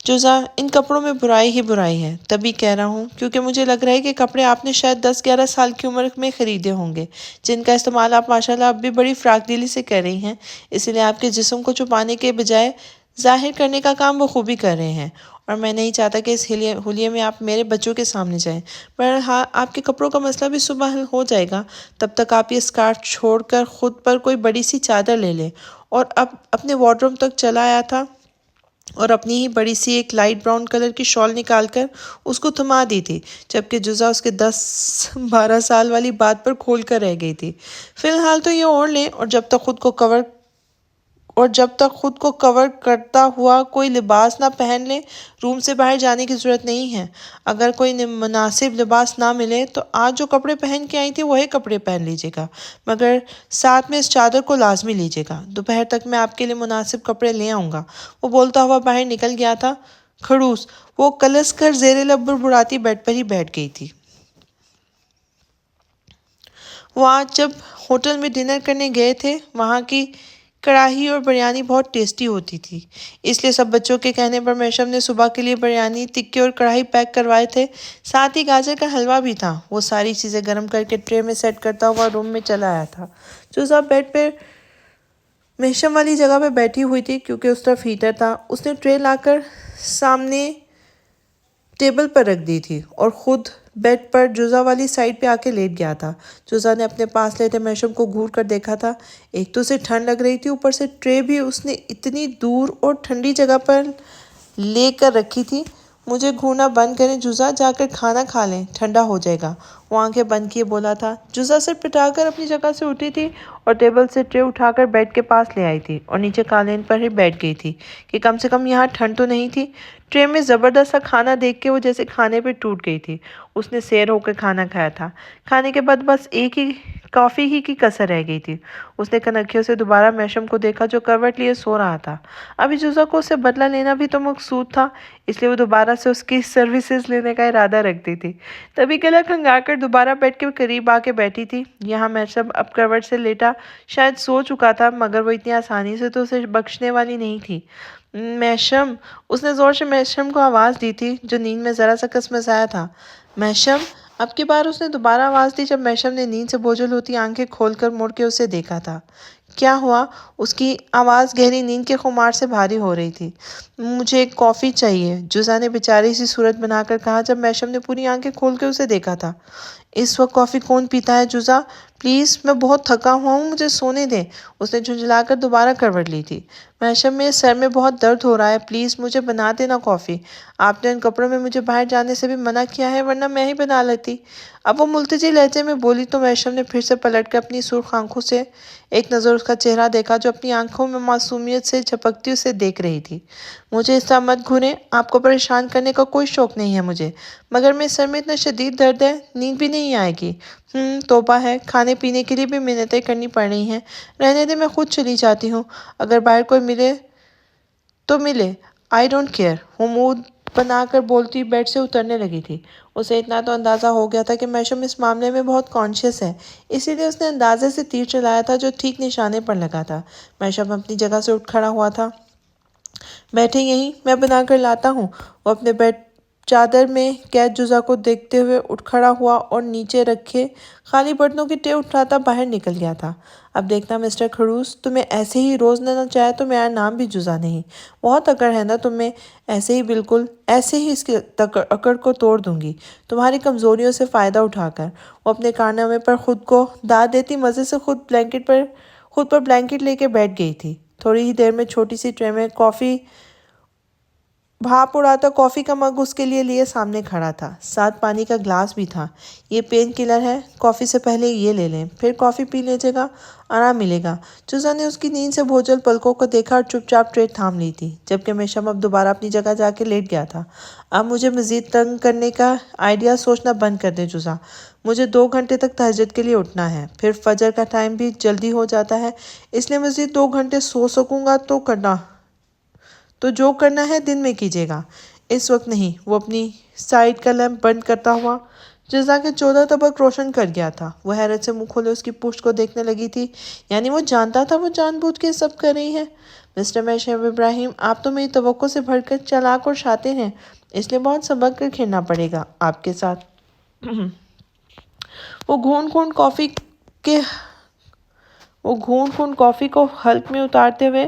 جزا، ان کپڑوں میں برائی ہی برائی ہے، تبھی کہہ رہا ہوں کیونکہ مجھے لگ رہا ہے کہ کپڑے آپ نے شاید 10-11 سال کی عمر میں خریدے ہوں گے، جن کا استعمال آپ ماشاءاللہ اب بھی بڑی فراق دلی سے کر رہی ہیں، اس لیے آپ کے جسم کو چھپانے کے بجائے ظاہر کرنے کا کام بخوبی کر رہے ہیں، اور میں نہیں چاہتا کہ اس حلیے میں آپ میرے بچوں کے سامنے جائیں۔ بہرحال آپ کے کپڑوں کا مسئلہ بھی صبح حل ہو جائے گا، تب تک آپ یہ اسکارٹ چھوڑ کر خود پر کوئی بڑی سی چادر لے لیں۔ اور اب اپنے وارڈروب تک چلا آیا تھا اور اپنی ہی بڑی سی ایک لائٹ براؤن کلر کی شال نکال کر اس کو تھما دی تھی، جبکہ جزا اس کے 10-12 سال والی بات پر کھول کر رہ گئی تھی۔ فی الحال تو یہ اوڑھ لیں، اور جب تک خود کو کور کرتا ہوا کوئی لباس نہ پہن لیں، روم سے باہر جانے کی ضرورت نہیں ہے۔ اگر کوئی مناسب لباس نہ ملے تو آج جو کپڑے پہن کے آئی تھی وہی کپڑے پہن لیجیے گا، مگر ساتھ میں اس چادر کو لازمی لیجیے گا۔ دوپہر تک میں آپ کے لیے مناسب کپڑے لے آؤں گا۔ وہ بولتا ہوا باہر نکل گیا تھا۔ کھڑوس، وہ کلس کر زیر لب بڑبڑاتی بیڈ پر ہی بیٹھ گئی تھی۔ وہ آج جب ہوٹل میں ڈنر کرنے گئے تھے، وہاں کی کڑاہی اور بریانی بہت ٹیسٹی ہوتی تھی، اس لیے سب بچوں کے کہنے پر میشم نے صبح کے لیے بریانی، تکے اور کڑھائی پیک کروائے تھے، ساتھ ہی گاجر کا حلوہ بھی تھا۔ وہ ساری چیزیں گرم کر کے ٹرے میں سیٹ کرتا ہوا روم میں چلا آیا تھا۔ جزا بیڈ پہ میشم والی جگہ پہ بیٹھی ہوئی تھی، کیونکہ اس طرف ہیٹر تھا۔ اس نے ٹرے لا کر سامنے ٹیبل پر رکھ دی تھی اور خود بیڈ پر جزا والی سائڈ پہ آ کے لیٹ گیا تھا۔ جزا نے اپنے پاس لیٹے میشم کو گھور کر دیکھا تھا۔ ایک تو اسے ٹھنڈ لگ رہی تھی، اوپر سے ٹرے بھی اس نے اتنی دور اور ٹھنڈی جگہ پر لے کر رکھی تھی۔ مجھے گھورنا بند کریں جزا، جا کر کھانا کھا لیں، ٹھنڈا ہو جائے گا، وہ آنکھیں بند کیے بولا تھا۔ جزا سر پٹا کر اپنی جگہ سے اٹھی تھی اور ٹیبل سے ٹرے اٹھا کر بیڈ کے پاس لے آئی تھی اور نیچے قالین پر ہی بیٹھ گئی تھی کہ کم سے کم یہاں ٹھنڈ تو نہیں تھی۔ ٹرے میں زبردست سا کھانا دیکھ کے وہ جیسے کھانے پہ ٹوٹ گئی تھی۔ اس نے سیر ہو کر کھانا کھایا تھا۔ کھانے کے بعد بس ایک ہی کافی ہی کی کسر رہ گئی تھی۔ اس نے کنکھیوں سے دوبارہ میشم کو دیکھا جو کروٹ لیے سو رہا تھا۔ ابھی جزا کو اسے بدلہ لینا بھی تو مقصود تھا، اس لیے وہ دوبارہ سے اس کی سروسز لینے کا ارادہ رکھتی تھی۔ تبھی گلا کھنگا کر دوبارہ بیڈ کے قریب آ کے بیٹھی تھی۔ یہاں میشم اب کروٹ سے لیٹا شاید سو چکا تھا، مگر وہ اتنی آسانی سے تو اسے بخشنے والی نہیں تھی۔ میشم، اس نے زور سے میشم کو آواز دی تھی، جو نیند میں ذرا سا کسمسایا تھا۔ میشم، اب کی بار اس نے دوبارہ آواز دی جب میشم نے نیند سے بوجھل ہوتی آنکھیں کھول کر مڑ کے اسے دیکھا تھا۔ کیا ہوا؟ اس کی آواز گہری نیند کے خمار سے بھاری ہو رہی تھی۔ مجھے ایک کافی چاہیے، جزا نے بیچاری سی صورت بنا کر کہا جب میشم نے پوری آنکھیں کھول کے اسے دیکھا تھا۔ اس وقت کافی کون پیتا ہے جزا؟ پلیز، میں بہت تھکا ہوا ہوں، مجھے سونے دیں۔ اس نے جھنجھلا کر دوبارہ کروٹ لی تھی۔ میشم، میرے سر میں بہت درد ہو رہا ہے، پلیز مجھے بنا دینا کافی۔ آپ نے ان کپڑوں میں مجھے باہر جانے سے بھی منع کیا ہے، ورنہ میں ہی بنا لیتی۔ اب وہ ملتجی لہجے میں بولی تو میشم نے پھر سے پلٹ کر اپنی سرخ آنکھوں سے ایک نظر اس کا چہرہ دیکھا جو اپنی آنکھوں میں معصومیت سے جھپکتی اسے دیکھ رہی تھی۔ مجھے اس طرح مت گھوریں، آپ کو پریشان کرنے کا کوئی شوق نہیں ہے مجھے، مگر میرے سر میں اتنا شدید درد ہے، نیند بھی نہیں آئے گی۔ توبہ ہے، کھانے پینے کے لیے بھی منتیں کرنی پڑ رہی ہیں، رہنے دے، میں خود چلی جاتی ہوں، اگر باہر کوئی ملے تو ملے، آئی ڈونٹ کیئر۔ وہ منہ بنا کر بولتی بیڈ سے اترنے لگی تھی۔ اسے اتنا تو اندازہ ہو گیا تھا کہ میشم اس معاملے میں بہت کانشیس ہے، اسی لیے اس نے اندازے سے تیر چلایا تھا جو ٹھیک نشانے پر لگا تھا۔ میشم اپنی جگہ سے اٹھ کھڑا ہوا تھا بیٹھے یہیں، میں بنا کر لاتا ہوں۔ وہ اپنے بیڈ چادر میں قید جزا کو دیکھتے ہوئے اٹھ کھڑا ہوا اور نیچے رکھے خالی برتنوں کی ٹرے اٹھاتا باہر نکل گیا تھا۔ اب دیکھنا مسٹر خڑوس، تمہیں ایسے ہی روز نہ چاہے تو میرا نام بھی جزا نہیں۔ بہت اکڑ ہے نا تمہیں، ایسے ہی بالکل ایسے ہی اس کی اکڑ کو توڑ دوں گی، تمہاری کمزوریوں سے فائدہ اٹھا کر۔ وہ اپنے کارنامے پر خود کو داد دیتی مزے سے خود پر بلینکٹ لے کے بیٹھ گئی تھی۔ تھوڑی ہی دیر میں چھوٹی سی ٹرے میں بھاپ اڑاتا کافی کا مگ اس کے لیے سامنے کھڑا تھا، ساتھ پانی کا گلاس بھی تھا۔ یہ پین کلر ہے، کافی سے پہلے یہ لے لیں، پھر کافی پی لیجیے گا، آرام ملے گا۔ جزا نے اس کی نیند سے بھوچل پلکوں کو دیکھا اور چپ چاپ ٹرے تھام لی تھی، جبکہ میشم اب دوبارہ اپنی جگہ جا کے لیٹ گیا تھا۔ اب مجھے مزید تنگ کرنے کا آئیڈیا سوچنا بند کر دیں جزا، مجھے 2 گھنٹے تک تہجد کے لیے اٹھنا ہے، پھر فجر کا ٹائم بھی جلدی ہو جاتا ہے، اس لیے مزید 2 گھنٹے سو سکوں گا تو جو کرنا ہے دن میں کیجیے گا، اس وقت نہیں۔ وہ اپنی سائیڈ کا لیمپ بند کرتا ہوا جزا کے 14 طبق روشن کر گیا تھا۔ وہ حیرت سے منہ کھولے اس کی پشت کو دیکھنے لگی تھی، یعنی وہ جانتا تھا وہ جان بوجھ کے سب کر رہی ہے۔ مسٹر میشم ابراہیم، آپ تو میری توقع سے بڑھ کر چالاک اور شاطر ہیں، اس لیے بہت سنبھل کر کھیلنا پڑے گا آپ کے ساتھ۔ وہ گھونٹ گھونٹ کافی کو حلق میں اتارتے ہوئے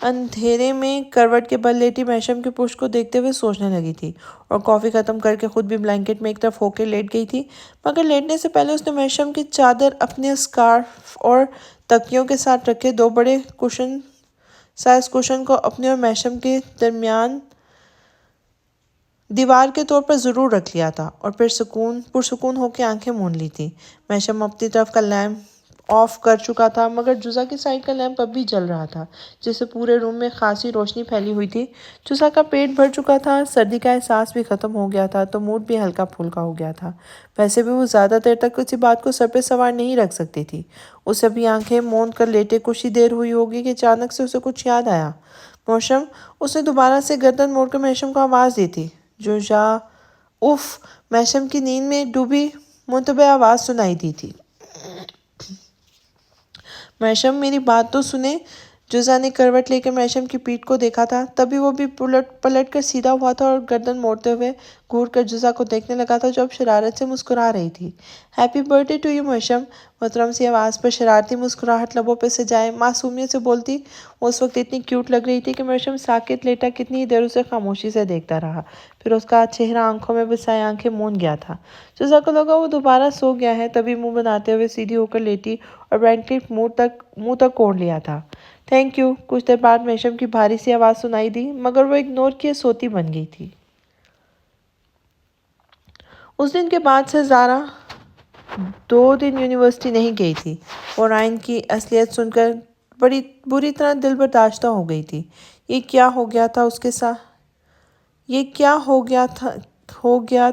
اندھیرے میں کروٹ کے بل لیٹی میشم کی پشت کو دیکھتے ہوئے سوچنے لگی تھی، اور کافی ختم کر کے خود بھی بلینکٹ میں ایک طرف ہو کے لیٹ گئی تھی۔ مگر لیٹنے سے پہلے اس نے میشم کی چادر اپنے اسکارف اور تکیوں کے ساتھ رکھے 2 بڑے سائز کوشن کو اپنے اور میشم کے درمیان دیوار کے طور پر ضرور رکھ لیا تھا، اور پھر پرسکون ہو کے آنکھیں مون لی تھی۔ میشم اپنی طرف کا لیمپ آف کر چکا تھا، مگر جزا کی سائیڈ کا لیمپ اب بھی جل رہا تھا، جس سے پورے روم میں خاصی روشنی پھیلی ہوئی تھی۔ جزا کا پیٹ بھر چکا تھا، سردی کا احساس بھی ختم ہو گیا تھا، تو موڈ بھی ہلکا پھلکا ہو گیا تھا۔ ویسے بھی وہ زیادہ دیر تک کسی بات کو سر پہ سوار نہیں رکھ سکتی تھی۔ اسے ابھی آنکھیں موند کر لیٹے کچھ ہی دیر ہوئی ہوگی کہ اچانک سے اسے کچھ یاد آیا۔ موشم، اس نے دوبارہ سے گردن موڑ کر میشم کو آواز دی تھی۔ جزا، اف! میشم کی نیند میں ڈوبی منتبہ آواز سنائی دی تھی۔ میشم، میری بات تو سنیں۔ جزا نے کروٹ لے کر میشم کی پیٹھ کو دیکھا تھا، تبھی وہ بھی پلٹ کر سیدھا ہوا تھا اور گردن موڑتے ہوئے گھور کر جزا کو دیکھنے لگا تھا، جو اب شرارت سے مسکرا رہی تھی۔ Happy birthday to you Mesham! محترم سی آواز پر شرارتی مسکراہٹ لبوں پہ سجائے معصومیت سے بولتی وہ اس وقت اتنی کیوٹ لگ رہی تھی کہ میشم ساکت لیٹا کتنی ہی دیر اسے خاموشی سے دیکھتا رہا، پھر اس کا چہرہ آنکھوں میں بسائے آنکھیں موند گیا تھا۔ جزا کو لگا وہ دوبارہ سو گیا ہے، تبھی منہ بناتے ہوئے سیدھی ہو کر لیٹی اور بلینکٹ منہ تک اوڑھ لیا تھا۔ Thank you. کچھ دیر بعد میشم کی بھاری سی آواز سنائی دی، مگر وہ اگنور کیے سوتی بن گئی تھی۔ اس دن کے بعد سے زارا 2 دن یونیورسٹی نہیں گئی تھی۔ وہ رائن کی اصلیت سن کر بڑی بری طرح دل برداشتہ ہو گئی تھی۔ یہ کیا ہو گیا تھا اس کے ساتھ؟ یہ کیا ہو گیا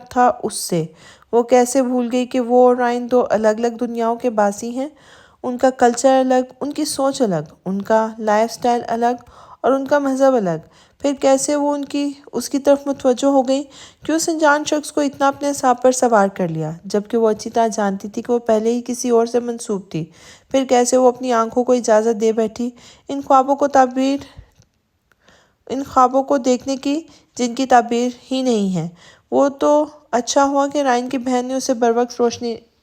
تھا اس سے؟ وہ کیسے بھول گئی کہ وہ اور رائن 2 الگ الگ دنیاؤں کے باسی ہیں؟ ان کا کلچر الگ، ان کی سوچ الگ، ان کا لائف سٹائل الگ اور ان کا مذہب الگ۔ پھر کیسے وہ اس کی طرف متوجہ ہو گئی؟ کیوں اس انجان شخص کو اتنا اپنے اعصاب پر سوار کر لیا، جبکہ وہ اچھی طرح جانتی تھی کہ وہ پہلے ہی کسی اور سے منسوب تھی؟ پھر کیسے وہ اپنی آنکھوں کو اجازت دے بیٹھی ان خوابوں کو دیکھنے کی جن کی تعبیر ہی نہیں ہے؟ وہ تو اچھا ہوا کہ رائن کی بہن نے اسے بروقت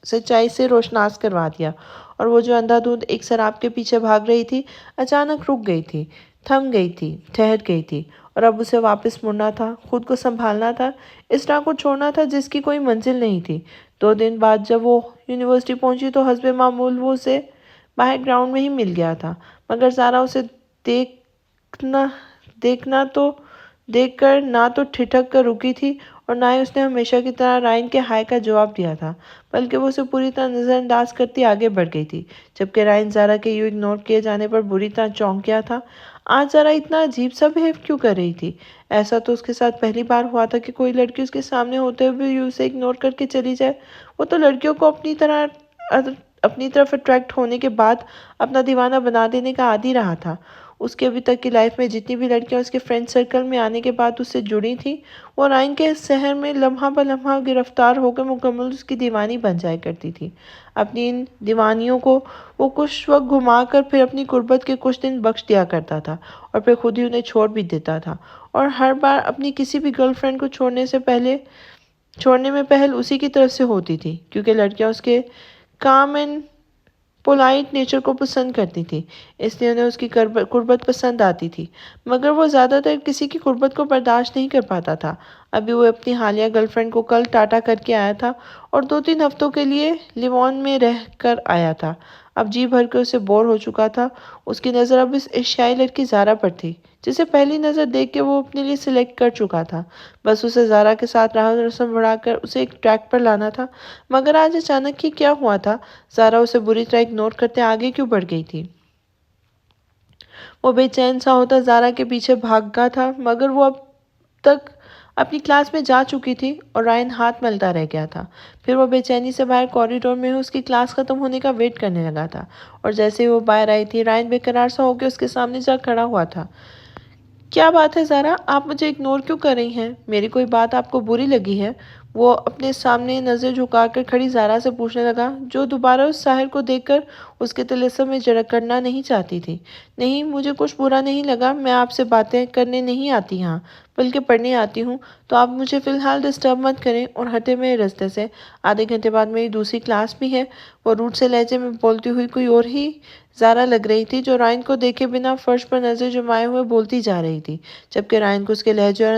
سچائی سے روشناس کروا دیا، اور وہ جو اندھا دھند ایک سراب کے پیچھے بھاگ رہی تھی، اچانک رک گئی تھی، تھم گئی تھی، ٹھہر گئی تھی، اور اب اسے واپس مڑنا تھا، خود کو سنبھالنا تھا، اس راہ کو چھوڑنا تھا جس کی کوئی منزل نہیں تھی۔ 2 دن بعد جب وہ یونیورسٹی پہنچی تو حسب معمول وہ اسے باہر گراؤنڈ میں ہی مل گیا تھا، مگر زارا اسے دیکھ کر نہ تو ٹھٹک کر رکی تھی اور نہ ہی اس نے ہمیشہ کی طرح رائن کے ہائے کا جواب دیا تھا، بلکہ وہ اسے پوری طرح نظر انداز کرتی آگے بڑھ گئی تھی، جبکہ رائن زارا کے یوں اگنور کیے جانے پر بری طرح چونک گیا تھا۔ آج زارا اتنا عجیب سا بہیو کیوں کر رہی تھی؟ ایسا تو اس کے ساتھ پہلی بار ہوا تھا کہ کوئی لڑکی اس کے سامنے ہوتے ہوئے یوں اسے اگنور کر کے چلی جائے۔ وہ تو لڑکیوں کو اپنی طرف اٹریکٹ ہونے کے بعد اپنا دیوانہ بنا دینے کا عادی رہا تھا۔ اس کے ابھی تک کی لائف میں جتنی بھی لڑکیاں اس کے فرینڈ سرکل میں آنے کے بعد اس سے جڑی تھیں، وہ رائن کے سحر میں لمحہ بلمحہ گرفتار ہو کر مکمل اس کی دیوانی بن جایا کرتی تھی۔ اپنی ان دیوانیوں کو وہ کچھ وقت گھما کر پھر اپنی غربت کے کچھ دن بخش دیا کرتا تھا اور پھر خود ہی انہیں چھوڑ بھی دیتا تھا، اور ہر بار اپنی کسی بھی گرل فرینڈ کو چھوڑنے میں پہل اسی کی طرف سے ہوتی تھی، کیونکہ لڑکیاں اس کے کام اینڈ پولائٹ نیچر کو پسند کرتی تھی، اس لیے انہیں اس کی قربت پسند آتی تھی، مگر وہ زیادہ تر کسی کی قربت کو برداشت نہیں کر پاتا تھا۔ ابھی وہ اپنی حالیہ گرل فرینڈ کو کل ٹاٹا کر کے آیا تھا اور 2-3 ہفتوں کے لیے لیوان میں رہ کر آیا تھا۔ اب جی بھر کے اسے بور ہو چکا تھا۔ اس کی نظر اب اس ایشیائی لڑکی زارا پر تھی، جسے پہلی نظر دیکھ کے وہ اپنے لیے سلیکٹ کر چکا تھا۔ بس اسے زارا کے ساتھ راہ رسم بڑھا کر اسے ایک ٹریک پر لانا تھا، مگر آج اچانک ہی کیا ہوا تھا؟ زارا اسے بری طرح اگنور کرتے آگے کیوں بڑھ گئی تھی؟ وہ بے چین سا ہوتا زارا کے پیچھے بھاگا تھا، مگر وہ اب تک اپنی کلاس میں جا چکی تھی اور رائن ہاتھ ملتا رہ گیا تھا۔ پھر وہ بے چینی سے باہر کوریڈور میں اس کی کلاس ختم ہونے کا ویٹ کرنے لگا تھا، اور جیسے ہی وہ باہر آئی تھی، رائن بے قرار سا ہو کے اس کے سامنے جا کھڑا ہوا تھا۔ کیا بات ہے زارا، آپ مجھے اگنور کیوں کر رہی ہیں؟ میری کوئی بات آپ کو بری لگی ہے؟ وہ اپنے سامنے نظر جھکا کر کھڑی زارا سے پوچھنے لگا، جو دوبارہ اس ساحر کو دیکھ کر اس کے طلسم میں جھڑکنا نہیں چاہتی تھی۔ نہیں، مجھے کچھ برا نہیں لگا، میں آپ سے باتیں کرنے نہیں آتی ہاں، بلکہ پڑھنے آتی ہوں، تو آپ مجھے فی الحال ڈسٹرب مت کریں اور ہٹے میرے راستے سے۔ آدھے گھنٹے بعد میری دوسری کلاس بھی ہے۔ وہ روٹ سے لہجے میں بولتی ہوئی کوئی اور ہی زارا لگ رہی تھی، جو رائن کو دیکھے بنا فرش پر نظر جمائے ہوئے بولتی جا رہی تھی، جبکہ رائن کو اس کے لہجے اور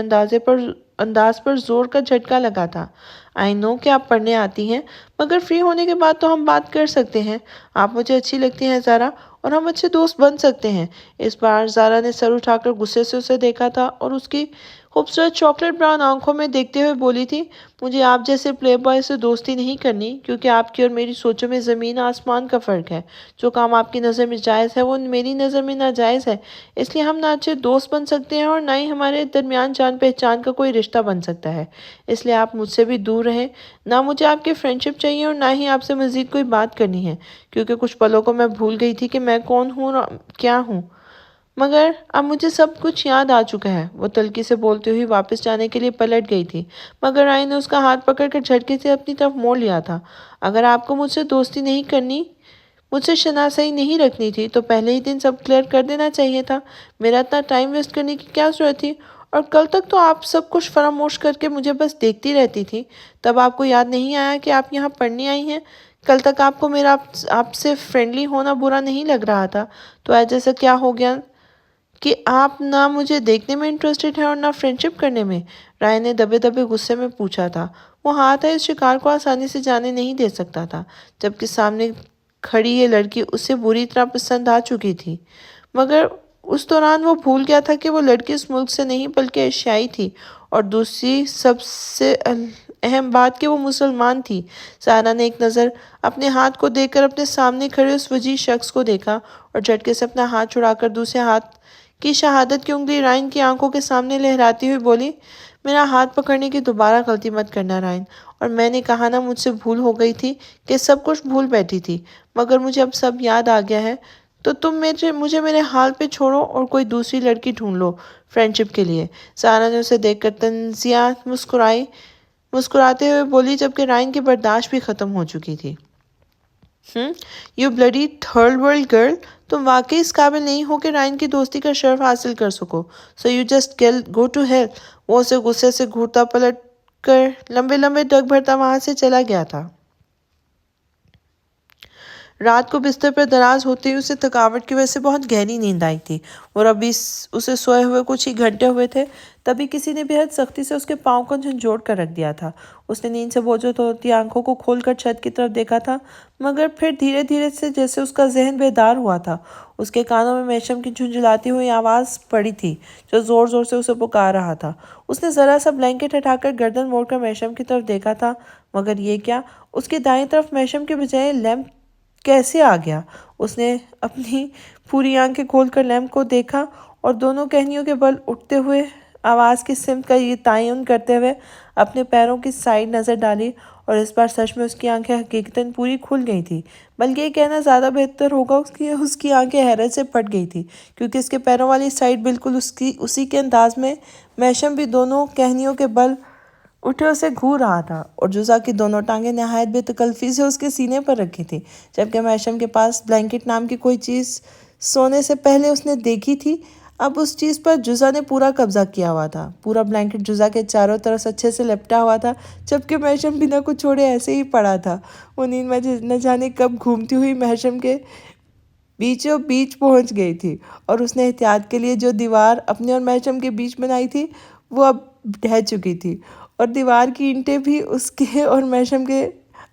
انداز پر زور کا جھٹکا لگا تھا۔ آئی نو کہ آپ پڑھنے آتی ہیں، مگر فری ہونے کے بعد تو ہم بات کر سکتے ہیں۔ آپ مجھے اچھی لگتی ہیں زارا، اور ہم اچھے دوست بن سکتے ہیں۔ اس بار زارا نے سر اٹھا کر غصے سے اسے دیکھا تھا اور اس کی خوبصورت چاکلیٹ براؤن آنکھوں میں دیکھتے ہوئے بولی تھی، مجھے آپ جیسے پلے بوائے سے دوستی نہیں کرنی، کیونکہ آپ کی اور میری سوچوں میں زمین آسمان کا فرق ہے۔ جو کام آپ کی نظر میں جائز ہے وہ میری نظر میں ناجائز ہے، اس لیے ہم نہ اچھے دوست بن سکتے ہیں اور نہ ہی ہمارے درمیان جان پہچان کا کوئی رشتہ بن سکتا ہے۔ اس لیے آپ مجھ سے بھی دور رہیں۔ نہ مجھے آپ کی فرینڈشپ چاہیے اور نہ ہی آپ سے مزید کوئی بات کرنی ہے، کیونکہ کچھ پلوں کو میں بھول گئی تھی کہ میں کون ہوں اور کیا ہوں، مگر اب مجھے سب کچھ یاد آ چکا ہے۔ وہ تلخی سے بولتے ہوئی واپس جانے کے لیے پلٹ گئی تھی، مگر رائن نے اس کا ہاتھ پکڑ کر جھٹکے سے اپنی طرف موڑ لیا تھا۔ اگر آپ کو مجھ سے دوستی نہیں کرنی، مجھ سے شناسائی نہیں رکھنی تھی، تو پہلے ہی دن سب کلیئر کر دینا چاہیے تھا۔ میرا اتنا ٹائم ویسٹ کرنے کی کیا ضرورت تھی؟ اور کل تک تو آپ سب کچھ فراموش کر کے مجھے بس دیکھتی رہتی تھی۔ تب آپ کو یاد نہیں آیا کہ آپ یہاں پڑھنے آئی ہیں؟ کل تک آپ کو میرا آپ سے فرینڈلی ہونا برا نہیں لگ رہا تھا، تو آج ایسا کیا ہو گیا کہ آپ نہ مجھے دیکھنے میں انٹرسٹڈ ہیں اور نہ فرینڈشپ کرنے میں؟ رائن نے دبے دبے غصے میں پوچھا تھا۔ وہ ہاتھ ہے اس شکار کو آسانی سے جانے نہیں دے سکتا تھا، جبکہ سامنے کھڑی یہ لڑکی اسے بری طرح پسند آ چکی تھی، مگر اس دوران وہ بھول گیا تھا کہ وہ لڑکی اس ملک سے نہیں بلکہ ایشیائی تھی، اور دوسری سب سے اہم بات کہ وہ مسلمان تھی۔ زارا نے ایک نظر اپنے ہاتھ کو دیکھ کر اپنے سامنے کھڑے اس وجیح شخص کو دیکھا اور جھٹکے سے اپنا ہاتھ چھڑا کر دوسرے ہاتھ کی شہادت کی انگلی رائن کی آنکھوں کے سامنے لہراتی ہوئی بولی، میرا ہاتھ پکڑنے کی دوبارہ غلطی مت کرنا رائن، اور میں نے کہا نا مجھ سے بھول ہو گئی تھی کہ سب کچھ بھول بیٹھی تھی، مگر مجھے اب سب یاد آ گیا ہے، تو تم مجھے میرے حال پہ چھوڑو اور کوئی دوسری لڑکی ڈھونڈ لو فرینڈشپ کے لیے۔ زارا نے اسے دیکھ کر طنزیہ مسکراتے ہوئے بولی، جبکہ رائن کی برداشت بھی ختم ہو چکی تھی۔ You bloody third world girl, تم واقعی اس قابل نہیں ہو کہ رائن کی دوستی کا شرف حاصل کر سکو، so you just go to hell. وہ اسے غصے سے گھورتا پلٹ کر لمبے لمبے ڈگ بھرتا وہاں سے چلا گیا تھا۔ رات کو بستر پر دراز ہوتے ہی اسے تھکاوٹ کی وجہ سے بہت گہری نیند آئی تھی، اور ابھی اسے سوئے ہوئے کچھ ہی گھنٹے ہوئے تھے، تبھی کسی نے بے حد سختی سے اس کے پاؤں کو جھنجھوڑ کر رکھ دیا تھا۔ اس نے نیند سے بوجھل ہوتی آنکھوں کو کھول کر چھت کی طرف دیکھا تھا، مگر پھر دھیرے دھیرے سے جیسے اس کا ذہن بیدار ہوا تھا، اس کے کانوں میں میشم کی جھنجھلاتی ہوئی آواز پڑی تھی، جو زور زور سے اسے پکار رہا تھا۔ اس نے ذرا سا بلینکٹ ہٹا کر گردن موڑ کر میشم کی طرف دیکھا تھا، مگر یہ کیا، اس کی دائیں طرف میشم کے بجائے لیمپ کیسے آ گیا؟ اس نے اپنی پوری آنکھیں کھول کر لیمپ کو دیکھا اور دونوں کہنیوں کے بل اٹھتے ہوئے آواز کی سمت کا یہ تعین کرتے ہوئے اپنے پیروں کی سائیڈ نظر ڈالی، اور اس بار سچ میں اس کی آنکھیں حقیقتاً پوری کھل گئی تھیں، بلکہ یہ کہنا زیادہ بہتر ہوگا اس کی آنکھیں حیرت سے پھٹ گئی تھیں، کیونکہ اس کے پیروں والی سائیڈ بالکل اسی کے انداز میں محشم بھی دونوں کہنیوں کے بل اٹھے اسے گھور رہا تھا، اور جزا کی دونوں ٹانگیں نہایت بے تکلفی سے اس کے سینے پر رکھی تھی، جبکہ محشم کے پاس بلینکٹ نام کی کوئی چیز سونے سے پہلے اس نے دیکھی تھی، اب اس چیز پر جزا نے پورا قبضہ کیا ہوا تھا۔ پورا بلینکٹ جزا کے چاروں طرف اچھے سے لپٹا ہوا تھا، جبکہ محشم بنا کچھ چھوڑے ایسے ہی پڑا تھا۔ وہ نیند میں نہ جانے کب گھومتی ہوئی محشم کے بیچوں بیچ پہنچ گئی تھی، اور اس نے احتیاط کے لیے جو دیوار اپنے اور محشم کے بیچ بنائی تھی وہ اب ڈھہ چکی تھی، اور دیوار کی اینٹیں بھی اس کے اور محشم کے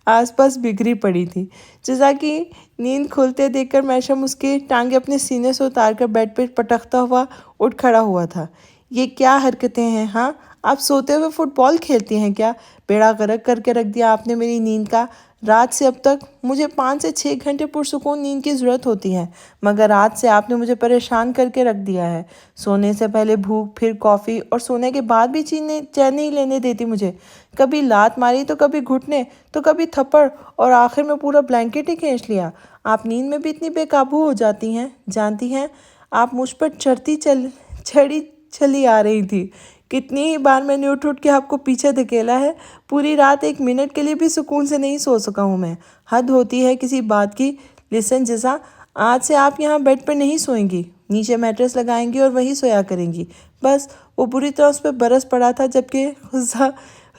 آس پاس بکھری پڑی تھی۔ جزا کی نیند کھلتے دیکھ کر محشم اس کی ٹانگیں اپنے سینے سے اتار کر بیڈ پہ پٹکتا ہوا اٹھ کھڑا ہوا تھا۔ یہ کیا حرکتیں ہیں ہاں؟ آپ سوتے ہوئے فٹ بال کھیلتی ہیں کیا؟ بیڑا غرق کر کے رکھ دیا آپ نے میری نیند کا۔ رات سے اب تک مجھے 5 سے 6 گھنٹے پرسکون نیند کی ضرورت ہوتی ہے، مگر رات سے آپ نے مجھے پریشان کر کے رکھ دیا ہے۔ سونے سے پہلے بھوک، پھر کافی، اور سونے کے بعد بھی چین نہیں لینے دیتی مجھے۔ کبھی لات ماری تو کبھی گھٹنے، تو کبھی تھپڑ، اور آخر میں پورا بلینکٹ ہی کھینچ لیا۔ آپ نیند میں بھی اتنی بے قابو ہو جاتی ہیں؟ جانتی ہیں آپ مجھ پر چڑھی چلی آ رہی تھی، کتنی ہی بار میں نے اٹھ کے آپ کو پیچھے دھکیلا ہے، پوری رات 1 منٹ کے لیے بھی سکون سے نہیں سو سکا ہوں میں۔ حد ہوتی ہے کسی بات کی۔ لسن جزا، آج سے آپ یہاں بیڈ پر نہیں سوئیں گی، نیچے میٹرس لگائیں گی اور وہیں سویا کریں گی بس۔ وہ بری طرح اس پہ برس پڑا تھا، جبکہ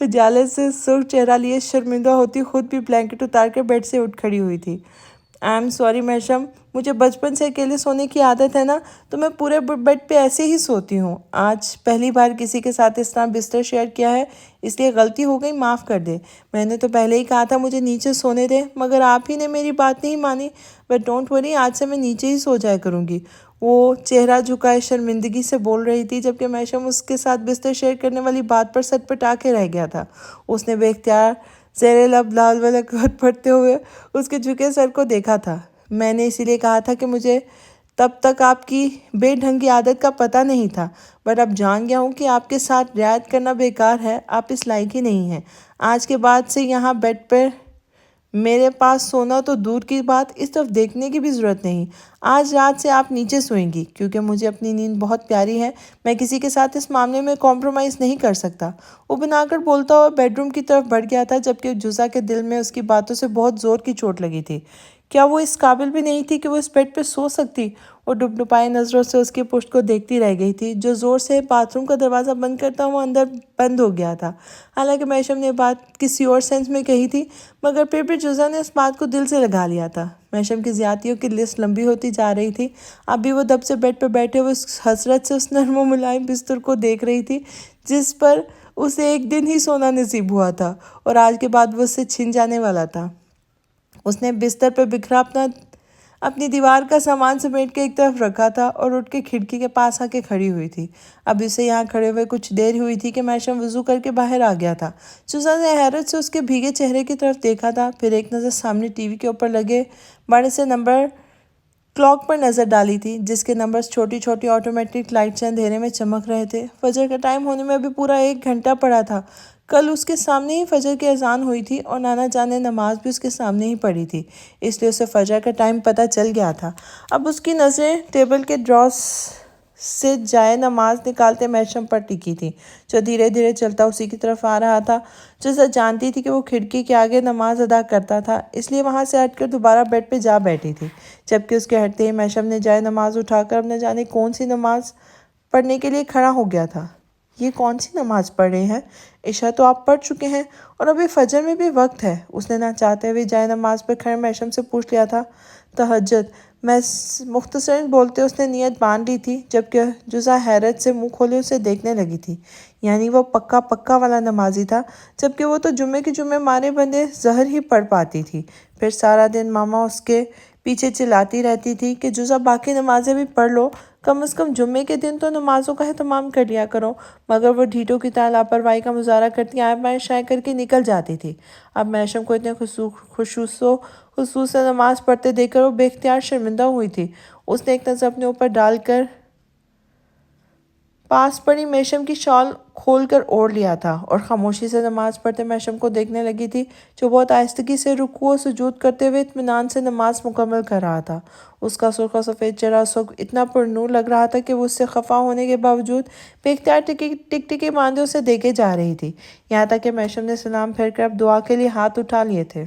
خجالت سے سرخ چہرہ لیے شرمندہ ہوتی خود بھی بلینکٹ اتار کر بیڈ سے اٹھ کھڑی ہوئی تھی۔ آئی ایم سوری محشم، مجھے بچپن سے اکیلے سونے کی عادت ہے نا، تو میں پورے بیڈ پہ ایسے ہی سوتی ہوں۔ آج پہلی بار کسی کے ساتھ اس طرح بستر شیئر کیا ہے، اس لیے غلطی ہو گئی، معاف کر دے۔ میں نے تو پہلے ہی کہا تھا مجھے نیچے سونے دے، مگر آپ ہی نے میری بات نہیں مانی۔ بٹ ڈونٹ وری، آج سے میں نیچے ہی سو جایا کروں گی۔ وہ چہرہ جھکائے شرمندگی سے بول رہی تھی، جبکہ محشم اس کے ساتھ بستر شیئر کرنے والی بات پر سٹ پٹا کے رہ گیا تھا۔ اس نے بے اختیار زیر لب لال والا گھٹ پھٹتے ہوئے اس کے جھکے سر کو دیکھا تھا۔ میں نے اسی لیے کہا تھا کہ مجھے تب تک آپ کی بے ڈھنگی عادت کا پتہ نہیں تھا، بٹ اب جان گیا ہوں کہ آپ کے ساتھ رعایت کرنا بیکار ہے، آپ اس لائق ہی نہیں ہیں۔ آج کے بعد سے یہاں بیڈ پر میرے پاس سونا تو دور کی بات، اس طرف دیکھنے کی بھی ضرورت نہیں۔ آج رات سے آپ نیچے سوئیں گی، کیونکہ مجھے اپنی نیند بہت پیاری ہے، میں کسی کے ساتھ اس معاملے میں کمپرومائز نہیں کر سکتا۔ وہ بنا کر بولتا ہوا بیڈ روم کی طرف بڑھ گیا تھا، جبکہ جزا کے دل میں اس کی باتوں سے بہت زور کی چوٹ لگی تھی۔ کیا وہ اس قابل بھی نہیں تھی کہ وہ اس بیڈ پہ سو سکتی؟ وہ ڈپڈپائی نظروں سے اس کی پشت کو دیکھتی رہ گئی تھی، جو زور سے باتھ روم کا دروازہ بند کرتا ہوا اندر بند ہو گیا تھا۔ حالانکہ محشم نے بات کسی اور سینس میں کہی تھی، مگر پھر بھی جزا نے اس بات کو دل سے لگا لیا تھا۔ محشم کی زیادتیوں کی لسٹ لمبی ہوتی جا رہی تھی۔ اب بھی وہ دب سے بیڈ پر بیٹھے ہوئے حسرت سے اس نرم و ملائم بستر کو دیکھ رہی تھی، جس پر اسے ایک دن ہی سونا نصیب ہوا تھا، اور آج کے بعد وہ اس سے چھن جانے والا تھا۔ اس نے بستر پہ بکھرا اپنی دیوار کا سامان سمیٹ کے ایک طرف رکھا تھا، اور اٹھ کے کھڑکی کے پاس آ کے کھڑی ہوئی تھی۔ اب اسے یہاں کھڑے ہوئے کچھ دیر ہوئی تھی کہ محشم وضو کر کے باہر آ گیا تھا۔ جزا نے حیرت سے اس کے بھیگے چہرے کی طرف دیکھا تھا، پھر ایک نظر سامنے ٹی وی کے اوپر لگے بڑے سے نمبر کلاک پر نظر ڈالی تھی، جس کے نمبرز چھوٹی چھوٹی آٹومیٹک لائٹ سے اندھیرے میں چمک رہے تھے۔ فجر کا ٹائم ہونے میں ابھی پورا 1 گھنٹہ پڑا تھا۔ کل اس کے سامنے ہی فجر کی اذان ہوئی تھی، اور نانا جان نے نماز بھی اس کے سامنے ہی پڑھی تھی، اس لیے اسے فجر کا ٹائم پتہ چل گیا تھا۔ اب اس کی نظریں ٹیبل کے ڈراز سے جائے نماز نکالتے محشم پر ٹکی تھی، جو دھیرے دھیرے چلتا اسی کی طرف آ رہا تھا۔ جزا جانتی تھی کہ وہ کھڑکی کے آگے نماز ادا کرتا تھا، اس لیے وہاں سے ہٹ کر دوبارہ بیڈ پہ جا بیٹھی تھی، جبکہ اس کے ہٹتے ہی محشم نے جائے نماز اٹھا کر اب نہ جانے کون سی نماز پڑھنے کے لیے کھڑا ہو گیا تھا۔ یہ کون سی نماز پڑھ رہے ہیں؟ عشاء تو آپ پڑھ چکے ہیں، اور ابھی فجر میں بھی وقت ہے، اس نے نہ چاہتے ہوئے جائے نماز پہ کھڑے محشم سے پوچھ لیا تھا۔ تہجد میں مختصراً بولتے اس نے نیت باندھ لی تھی، جبکہ جزا حیرت سے منہ کھولے اسے دیکھنے لگی تھی۔ یعنی وہ پکا والا نمازی تھا، جبکہ وہ تو جمعے کے جمعے مارے بندے ظہر ہی پڑھ پاتی تھی۔ پھر سارا دن ماما اس کے پیچھے چلاتی رہتی تھی کہ جزا باقی نمازیں بھی پڑھ لو، کم از کم جمعے کے دن تو نمازوں کا اہتمام کر لیا کرو، مگر وہ ڈھیٹوں کی طرح لاپرواہی کا مظاہرہ کرتی آئیں بائیں شائیں کر کے نکل جاتی تھی۔ اب محشم کو اتنے خصوص سے نماز پڑھتے دیکھ کر وہ بے اختیار شرمندہ ہوئی تھی۔ اس نے ایک نظر اپنے اوپر ڈال کر پاس پڑی میشم کی شال کھول کر اوڑھ لیا تھا اور خاموشی سے نماز پڑھتے میشم کو دیکھنے لگی تھی، جو بہت آہستگی سے رکوع و سجود کرتے ہوئے اطمینان سے نماز مکمل کر رہا تھا۔ اس کا سرخ و سفید چہرہ اس وقت اتنا پر نور لگ رہا تھا کہ وہ اس سے خفا ہونے کے باوجود بے اختیار ٹک باندھے اسے دیکھے جا رہی تھی، یہاں تک کہ میشم نے سلام پھیر کر اب دعا کے لیے ہاتھ اٹھا لیے تھے۔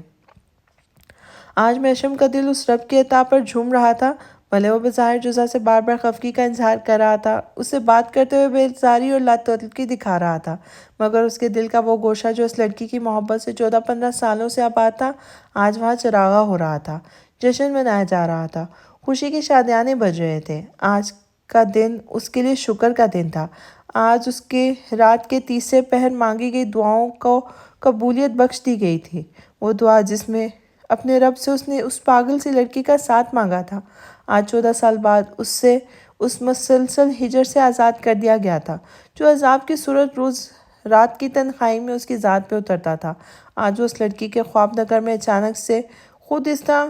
آج میشم کا دل اس رب کی عطا پر جھوم رہا تھا، بھلے وہ بظاہر جزا سے بار بار خفگی کا اظہار کر رہا تھا، اس سے بات کرتے ہوئے بیزاری اور لاتعلقی دکھا رہا تھا، مگر اس کے دل کا وہ گوشہ جو اس لڑکی کی محبت سے 14-15 سالوں سے آباد تھا، آج وہاں چراغاں ہو رہا تھا، جشن منایا جا رہا تھا، خوشی کے شادیانے بج رہے تھے۔ آج کا دن اس کے لیے شکر کا دن تھا۔ آج اس کے رات کے تیسرے پہر مانگی گئی دعاؤں کو قبولیت بخش دی گئی تھی، وہ دعا جس میں اپنے رب سے اس نے اس پاگل سی لڑکی کا ساتھ مانگا تھا، آج 14 سال بعد اسے اس مسلسل ہجر سے آزاد کر دیا گیا تھا، جو عذاب کی صورت روز رات کی تنہائی میں اس کی ذات پہ اترتا تھا۔ آج وہ اس لڑکی کے خواب نگر میں اچانک سے خود اس طرح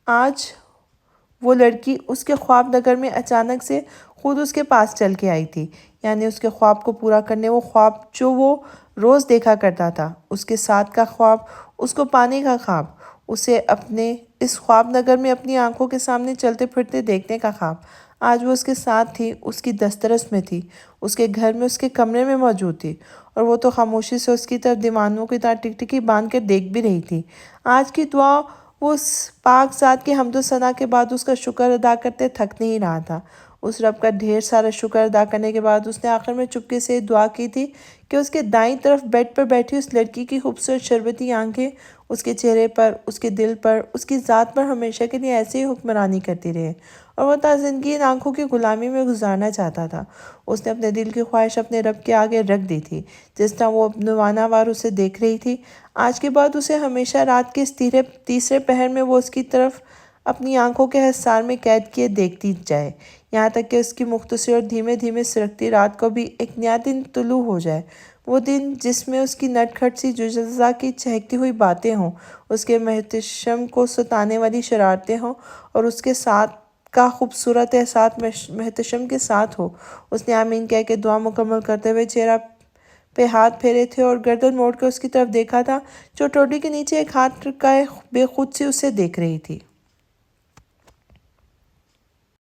آج وہ لڑکی اس کے خواب نگر میں اچانک سے خود اس کے پاس چل کے آئی تھی، یعنی اس کے خواب کو پورا کرنے، وہ خواب جو وہ روز دیکھا کرتا تھا، اس کے ساتھ کا خواب، اس کو پانے کا خواب، اسے اپنے اس خواب نگر میں اپنی آنکھوں کے سامنے چلتے پھرتے دیکھنے کا خواب۔ آج وہ اس کے ساتھ تھی، اس کی دسترس میں تھی، اس کے گھر میں، اس کے کمرے میں موجود تھی، اور وہ تو خاموشی سے اس کی طرف دیوانوں کی طرح ٹکٹکی باندھ کر دیکھ بھی رہی تھی۔ آج کی دعا وہ اس پاک ذات کی حمد و ثنا کے بعد اس کا شکر ادا کرتے تھک نہیں رہا تھا۔ اس رب کا ڈھیر سارا شکر ادا کرنے کے بعد اس نے آخر میں چپکے سے دعا کی تھی کہ اس کے دائیں طرف بیڈ پر بیٹھی اس لڑکی کی خوبصورت شربتی آنکھیں اس کے چہرے پر، اس کے دل پر، اس کی ذات پر ہمیشہ کے لیے ایسے ہی حکمرانی کرتی رہے، اور وہ تا زندگی ان آنکھوں کی غلامی میں گزارنا چاہتا تھا۔ اس نے اپنے دل کی خواہش اپنے رب کے آگے رکھ دی تھی، جس طرح وہ نوانہ وار اسے دیکھ رہی تھی۔ آج کے بعد اسے ہمیشہ رات کے اس تیسرے پہر میں وہ اس کی طرف اپنی آنکھوں کے حصار میں قید کیے دیکھتی جائے، یہاں تک کہ اس کی مختصر اور دھیمے دھیمے سرکتی رات کو بھی ایک نیا دن طلوع ہو جائے، وہ دن جس میں اس کی نٹ کھٹ سی جزا کی چہکتی ہوئی باتیں ہوں، اس کے محتشم کو ستانے والی شرارتیں ہوں، اور اس کے ساتھ کا خوبصورت احساس محتشم کے ساتھ ہو۔ اس نے آمین کہہ کے دعا مکمل کرتے ہوئے چہرہ پہ ہاتھ پھیرے تھے اور گردن موڑ کے اس کی طرف دیکھا تھا، جو ٹوٹی کے نیچے ایک ہاتھ رکھائے بے خود سی اسے دیکھ رہی تھی۔